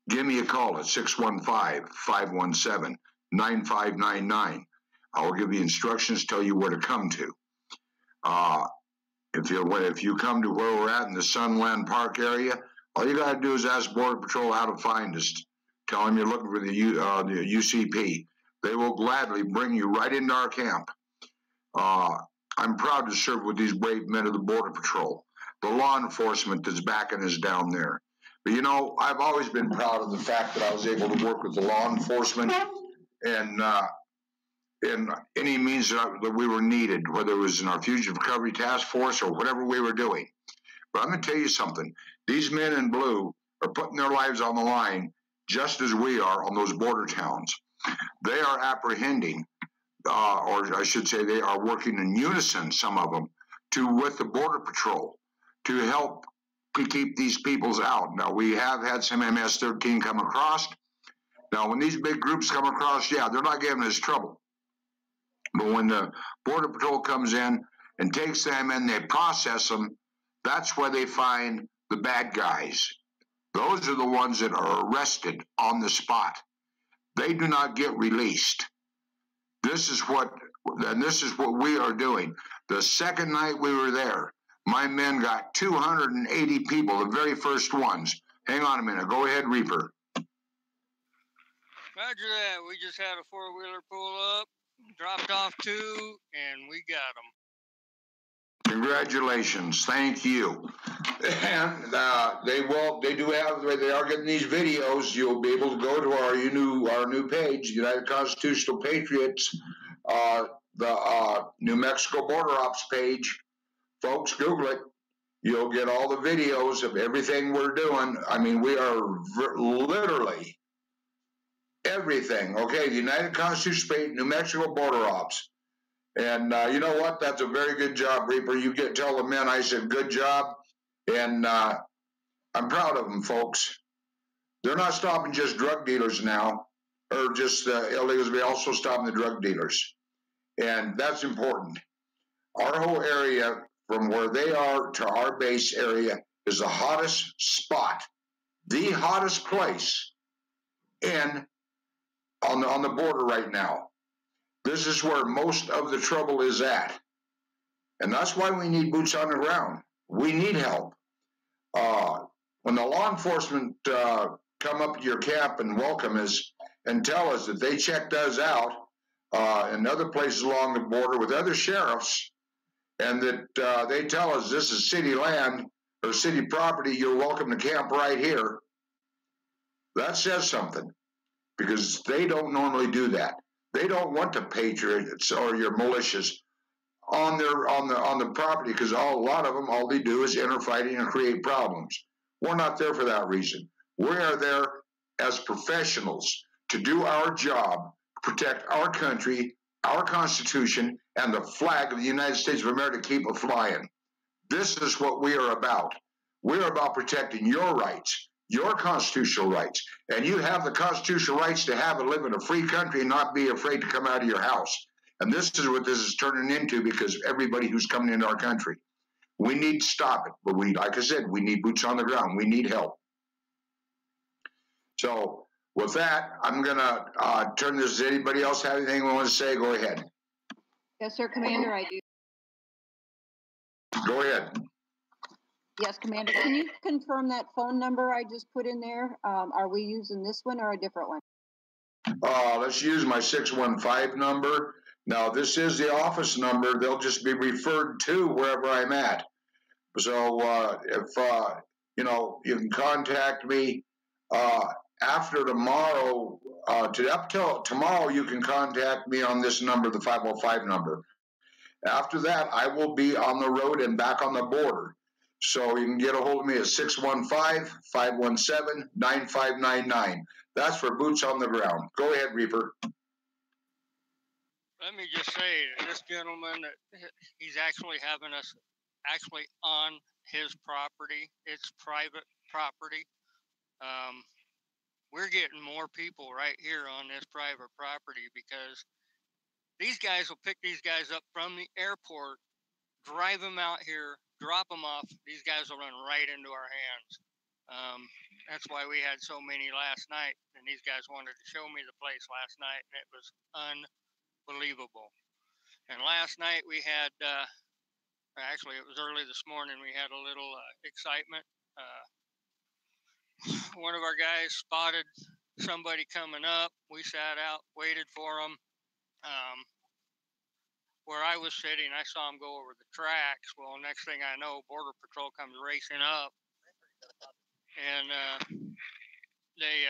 Give me a call at 615-517-9599. I will give you instructions, tell you where to come to. If you come to where we're at in the Sunland Park area, all you got to do is ask Border Patrol how to find us. Tell them you're looking for the UCP. They will gladly bring you right into our camp. I'm proud to serve with these brave men of the Border Patrol, the law enforcement that's backing us down there. But, you know, I've always been proud of the fact that I was able to work with the law enforcement and in any means that we were needed, whether it was in our Fugitive Recovery Task Force or whatever we were doing. But I'm going to tell you something. These men in blue are putting their lives on the line just as we are on those border towns. They are apprehending, or I should say they are working in unison, some of them, with the Border Patrol to help keep these peoples out. Now, we have had some MS-13 come across. Now, when these big groups come across, yeah, they're not giving us trouble. But when the Border Patrol comes in and takes them and they process them, that's where they find the bad guys. Those are the ones that are arrested on the spot. They do not get released. This is what we are doing. The second night we were there, my men got 280 people, the very first ones. Hang on a minute. Go ahead, Reaper. Roger that. We just had a four-wheeler pull up, dropped off two, and we got them. Congratulations. Thank you. And they are getting these videos. You'll be able to go to our new page, United Constitutional Patriots, the New Mexico Border Ops page. Folks, Google it. You'll get all the videos of everything we're doing. I mean, we are literally everything. Okay, the United Constitutional Patriots, New Mexico Border Ops. And you know what? That's a very good job, Reaper. You tell the men I said good job. And I'm proud of them, folks. They're not stopping just drug dealers now, or just illegals. They're also stopping the drug dealers. And that's important. Our whole area, from where they are to our base area, is the hottest spot, the hottest place on the border right now. This is where most of the trouble is at. And that's why we need boots on the ground. We need help. When the law enforcement come up to your camp and welcome us and tell us that they checked us out in other places along the border with other sheriffs, and that they tell us this is city land or city property, you're welcome to camp right here, that says something. because they don't normally do that. They don't want the patriots or your militias on the property, because a lot of them, all they do is enter fighting and create problems. We're not there for that reason. We are there as professionals to do our job, protect our country, our Constitution, and the flag of the United States of America, keep it flying. This is what we are about. We are about protecting your rights, your constitutional rights. And you have the constitutional rights to have and live in a free country and not be afraid to come out of your house. And this is what this is turning into, because everybody who's coming into our country. We need to stop it. But like I said, we need boots on the ground. We need help. So with that, I'm going to turn this. Does anybody else have anything we want to say? Go ahead. Yes, sir, Commander, I do. Go ahead. Yes, Commander. Can you confirm that phone number I just put in there? Are we using this one or a different one? Let's use my 615 number. Now, this is the office number. They'll just be referred to wherever I'm at. So if, you can contact me after tomorrow. Up till tomorrow, you can contact me on this number, the 505 number. After that, I will be on the road and back on the border. So you can get a hold of me at 615-517-9599. That's for boots on the ground. Go ahead, Reaper. Let me just say, this gentleman, he's actually having us on his property. It's private property. We're getting more people right here on this private property, because these guys will pick these guys up from the airport, drive them out here, drop them off. These guys will run right into our hands. That's why we had so many last night, and these guys wanted to show me the place last night, and it was unbelievable. And last night we had, actually it was early this morning, we had a little excitement. One of our guys spotted somebody coming up. We sat out, waited for them. Where I was sitting, I saw him go over the tracks. Well, next thing I know, Border Patrol comes racing up, and they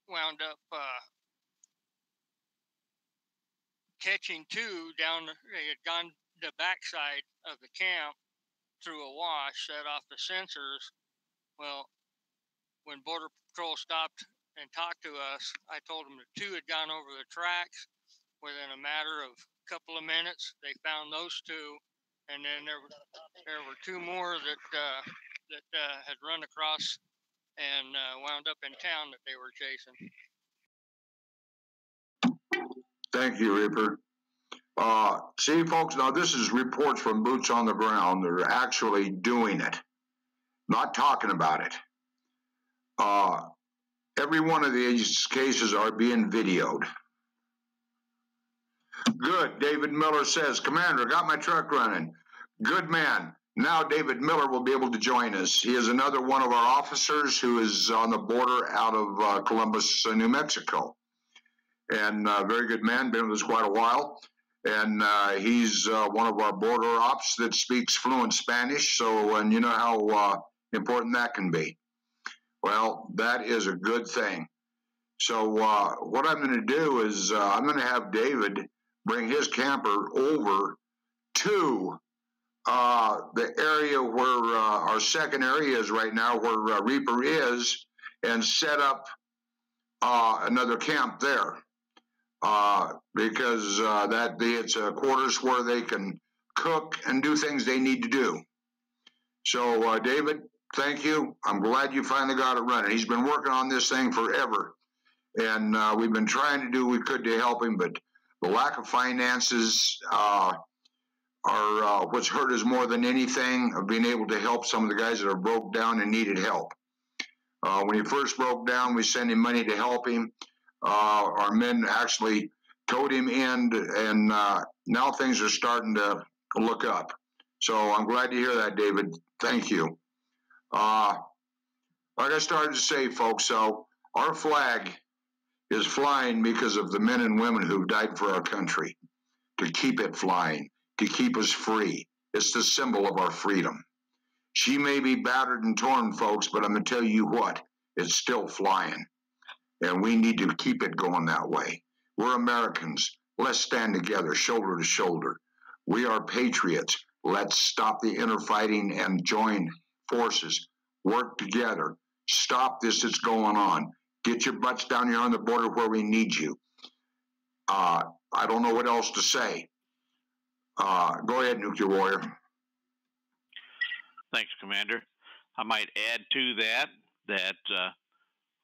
wound up catching two down. They had gone the backside of the camp through a wash, set off the sensors. Well, when Border Patrol stopped and talked to us, I told them the two had gone over the tracks. Within a matter of a couple of minutes, they found those two, and then there were two more that had run across and wound up in town that they were chasing. Thank you, Reaper. See, folks, now this is reports from boots on the ground. They're actually doing it, not talking about it. Every one of these cases are being videoed. Good. David Miller says, Commander, got my truck running. Good man. Now David Miller will be able to join us. He is another one of our officers who is on the border out of Columbus, New Mexico. And very good man, been with us quite a while. And he's one of our border ops that speaks fluent Spanish. So, and you know how important that can be. Well, that is a good thing. So what I'm going to do is I'm going to have David bring his camper over to the area where our second area is right now, where Reaper is, and set up another camp there. Because it's a quarters where they can cook and do things they need to do. So, David, thank you. I'm glad you finally got it running. He's been working on this thing forever, and we've been trying to do what we could to help him, but the lack of finances are what's hurt us more than anything, of being able to help some of the guys that are broke down and needed help. When he first broke down, we sent him money to help him. Our men actually towed him in, and now things are starting to look up. So I'm glad to hear that, David. Thank you. Like I started to say, folks, so our flag is flying because of the men and women who've died for our country, to keep it flying, to keep us free. It's the symbol of our freedom. She may be battered and torn, folks, but I'm going to tell you what, it's still flying. and we need to keep it going that way. We're Americans. Let's stand together, shoulder to shoulder. We are patriots. Let's stop the infighting and join forces. Work together. Stop this that's going on. Get your butts down here on the border where we need you. I don't know what else to say. Go ahead, Nuclear Warrior. Thanks, Commander. I might add to that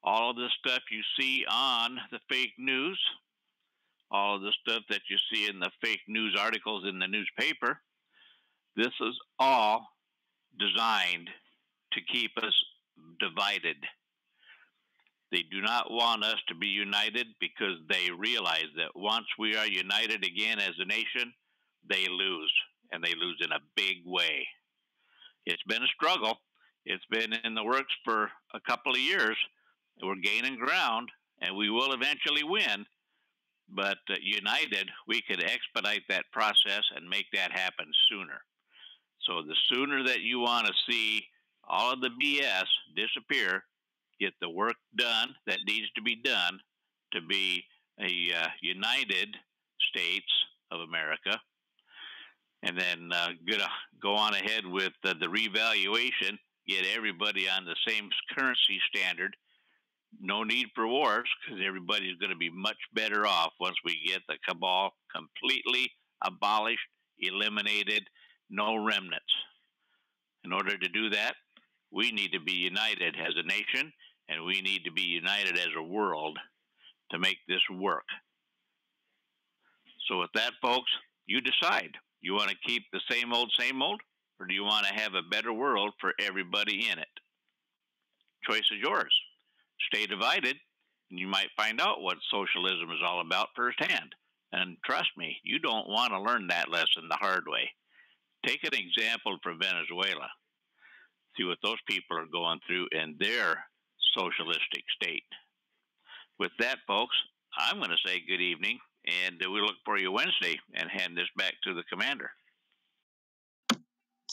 all of the stuff you see on the fake news, all of the stuff that you see in the fake news articles in the newspaper, this is all designed to keep us divided. They do not want us to be united because they realize that once we are united again as a nation, they lose, and they lose in a big way. It's been a struggle. It's been in the works for a couple of years. We're gaining ground, and we will eventually win. But united, we could expedite that process and make that happen sooner. So the sooner that you want to see all of the BS disappear, get the work done that needs to be done to be a United States of America, and then go on ahead with the revaluation, get everybody on the same currency standard. No need for wars, because everybody's going to be much better off once we get the cabal completely abolished, eliminated, no remnants. In order to do that, we need to be united as a nation, and we need to be united as a world to make this work. So with that, folks, you decide. You want to keep the same old, or do you want to have a better world for everybody in it? Choice is yours. Stay divided, and you might find out what socialism is all about firsthand. And trust me, you don't want to learn that lesson the hard way. Take an example from Venezuela. See what those people are going through in their socialistic state. With that, folks, I'm going to say good evening, and we look for you Wednesday and hand this back to the commander.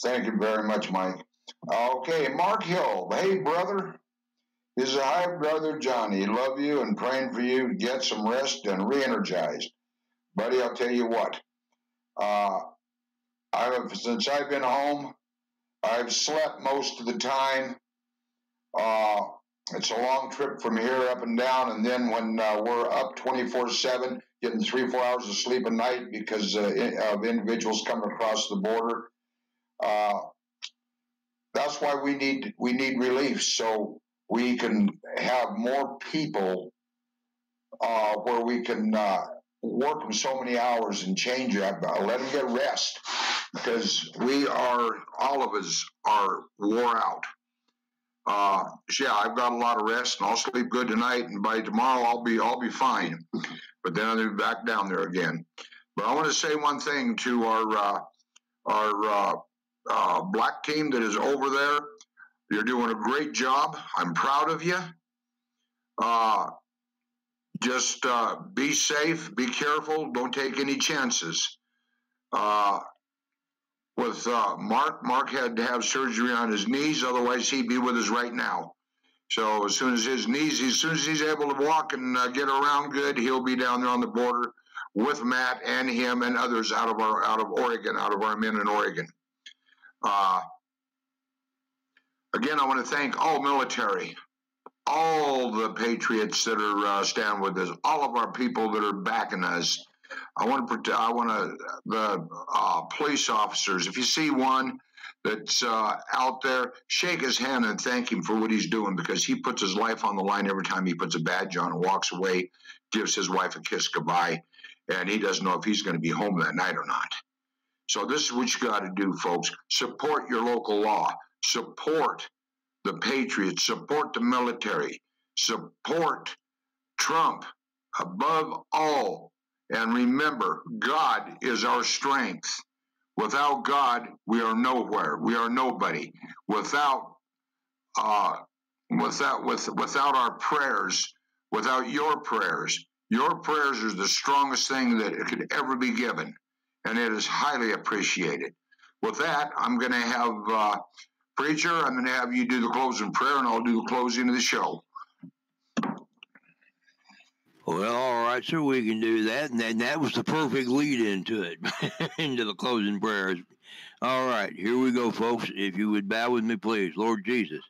Thank you very much, Mike. Okay, Mark Hill. Hey, brother. This is hi, brother Johnny. Love you and praying for you to get some rest and re-energized. Buddy, I'll tell you what. Since I've been home, I've slept most of the time. It's a long trip from here up and down, and then when we're up 24/7, getting 3-4 hours of sleep a night because of individuals coming across the border. That's why we need relief, so we can have more people where we can work them so many hours and change it. Let them get rest, because all of us are wore out. Yeah, I've got a lot of rest, and I'll sleep good tonight, and by tomorrow I'll be fine. But then I'll be back down there again. But I want to say one thing to our black team that is over there. You're doing a great job. I'm proud of you. Just be safe, be careful, don't take any chances. With Mark had to have surgery on his knees, otherwise he'd be with us right now. So as soon as he's able to walk and get around good, he'll be down there on the border with Matt and him and others out of Oregon, out of our men in Oregon. Again, I want to thank all military, all the patriots that are stand with us, all of our people that are backing us. The police officers, if you see one that's out there, shake his hand and thank him for what he's doing, because he puts his life on the line every time he puts a badge on and walks away, gives his wife a kiss goodbye, and he doesn't know if he's going to be home that night or not. So this is what you got to do, folks. Support your local law. Support the patriots. Support the military. Support Trump above all. And remember, God is our strength. Without God, we are nowhere. We are nobody. Without our prayers, without your prayers are the strongest thing that could ever be given, and it is highly appreciated. With that, I'm going to have Preacher. I'm going to have you do the closing prayer, and I'll do the closing of the show. Well, all right, sir, we can do that. And that was the perfect lead into it, into the closing prayers. All right, here we go, folks. If you would bow with me, please. Lord Jesus,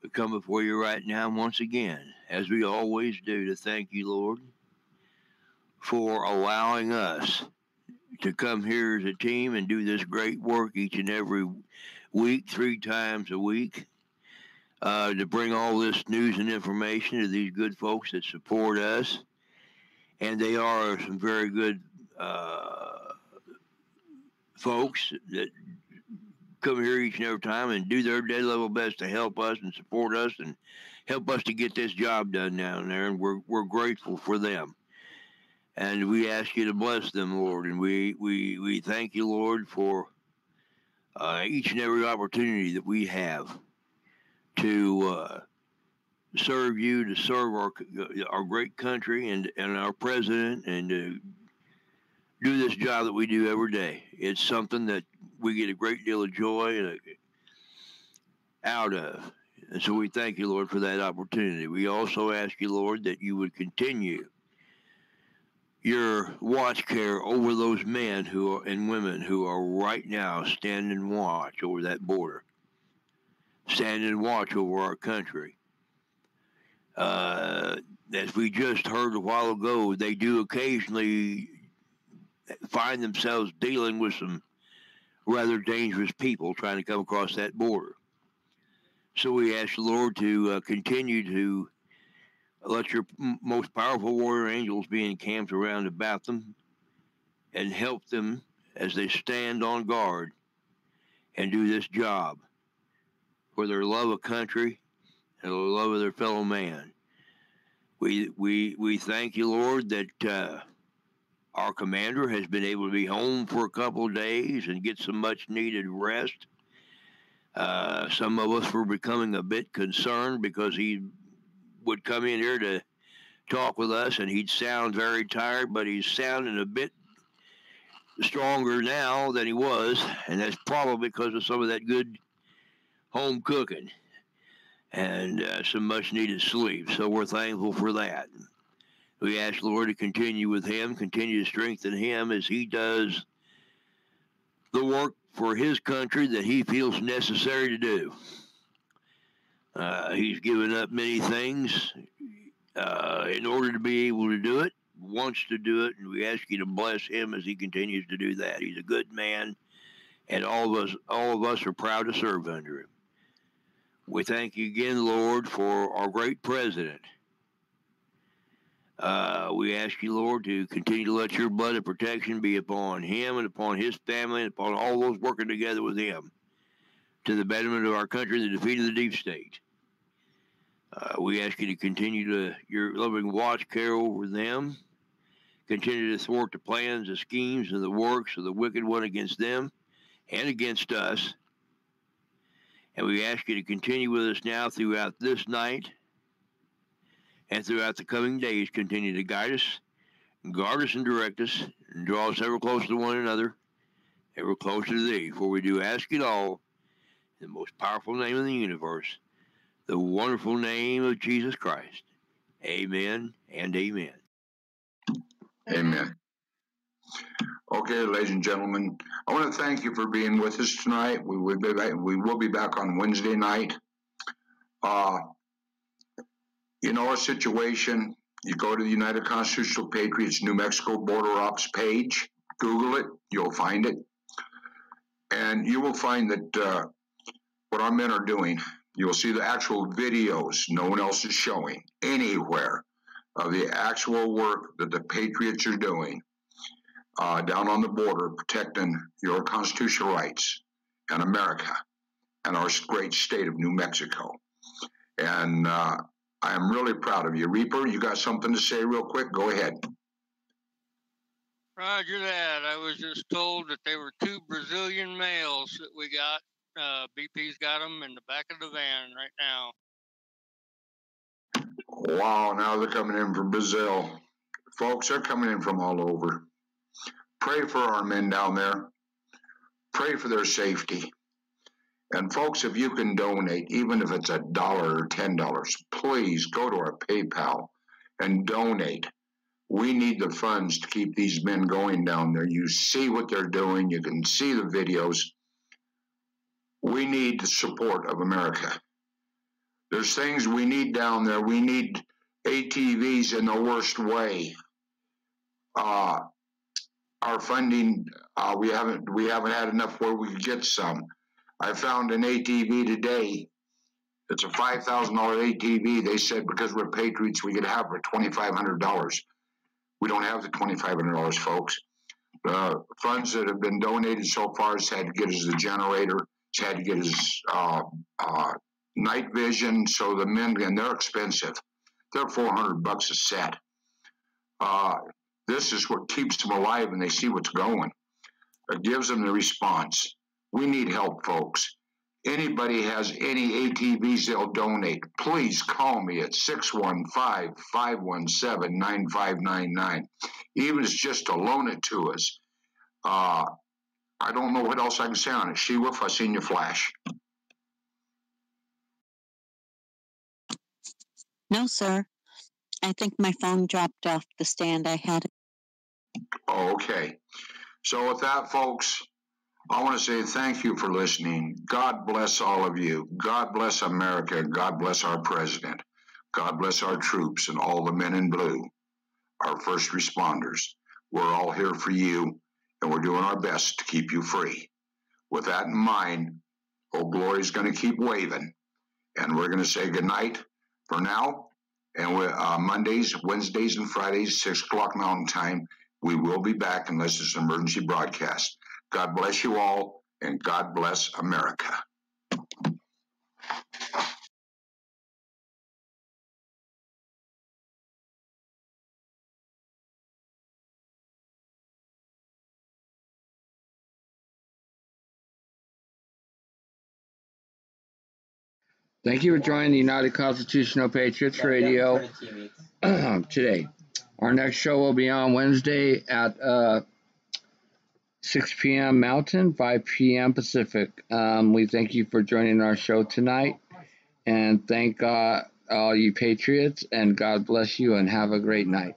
we come before you right now once again, as we always do, to thank you, Lord, for allowing us to come here as a team and do this great work each and every week, 3 times a week, to bring all this news and information to these good folks that support us. And they are some very good folks that come here each and every time and do their dead level best to help us and support us and help us to get this job done down there. And we're grateful for them. And we ask you to bless them, Lord. And we thank you, Lord, for each and every opportunity that we have to serve you, to serve our great country and our president, and to do this job that we do every day. It's something that we get a great deal of joy out of. And so we thank you, Lord, for that opportunity. We also ask you, Lord, that you would continue your watch care over those men and women who are right now standing watch over that border, standing watch over our country. As we just heard a while ago, they do occasionally find themselves dealing with some rather dangerous people trying to come across that border. So we ask the Lord to continue to let your most powerful warrior angels be encamped around about them and help them as they stand on guard and do this job for their love of country and the love of their fellow man. We thank you, Lord, that our commander has been able to be home for a couple of days and get some much-needed rest. Some of us were becoming a bit concerned because he would come in here to talk with us and he'd sound very tired, but he's sounding a bit stronger now than he was, and that's probably because of some of that good home cooking and some much-needed sleep. So we're thankful for that. We ask, Lord, to continue with him, continue to strengthen him as he does the work for his country that he feels necessary to do. He's given up many things in order to be able to do it, wants to do it, and we ask you to bless him as he continues to do that. He's a good man, and all of us are proud to serve under him. We thank you again, Lord, for our great president. We ask you, Lord, to continue to let your blood of protection be upon him and upon his family and upon all those working together with him to the betterment of our country and the defeat of the deep state. We ask you to continue your loving watch care over them, continue to thwart the plans, the schemes, and the works of the wicked one against them and against us. And we ask you to continue with us now throughout this night and throughout the coming days. Continue to guide us, guard us, and direct us, and draw us ever closer to one another, ever closer to thee. For we do ask it all in the most powerful name in the universe, the wonderful name of Jesus Christ. Amen and amen. Amen. Okay, ladies and gentlemen, I want to thank you for being with us tonight. We will be back on Wednesday night. You know our situation. You go to the United Constitutional Patriots New Mexico Border Ops page. Google it. You'll find it. And you will find that what our men are doing, you'll see the actual videos no one else is showing anywhere of the actual work that the Patriots are doing down on the border, protecting your constitutional rights and America and our great state of New Mexico. And I am really proud of you. Reaper, you got something to say real quick? Go ahead. Roger that. I was just told that they were 2 Brazilian males that we got. BP's got them in the back of the van right now. Wow, now they're coming in from Brazil. Folks, they're coming in from all over. Pray for our men down there. Pray for their safety. And folks, if you can donate, even if it's $1 or $10, please go to our PayPal and donate. We need the funds to keep these men going down there. You see what they're doing. You can see the videos. We need the support of America. There's things we need down there. We need ATVs in the worst way. Our funding, we haven't had enough where we could get some. I found an ATV today. It's a $5,000 ATV. They said because we're patriots, we could have it for $2,500. We don't have the $2,500, folks. The funds that have been donated so far has had to get us the generator. It's had to get us night vision. So the men, and they're expensive. They're $400 a set. This is what keeps them alive, and they see what's going. It gives them the response. We need help, folks. Anybody has any ATVs they'll donate, please call me at 615-517-9599. Even if it's just to loan it to us. I don't know what else I can say on it. She-Wolf, I seen you flash. No, sir. I think my phone dropped off the stand I had. Oh, okay. So with that, folks, I want to say thank you for listening. God bless all of you. God bless America. God bless our president. God bless our troops and all the men in blue, our first responders. We're all here for you, and we're doing our best to keep you free. With that in mind, Old Glory's going to keep waving, and we're going to say goodnight for now. And Mondays, Wednesdays, and Fridays, 6 o'clock Mountain Time, we will be back unless it's an emergency broadcast. God bless you all, and God bless America. Thank you for joining the United Constitutional Patriots Radio today. Our next show will be on Wednesday at 6 p.m. Mountain, 5 p.m. Pacific. We thank you for joining our show tonight, and thank all you Patriots, and God bless you, and have a great night.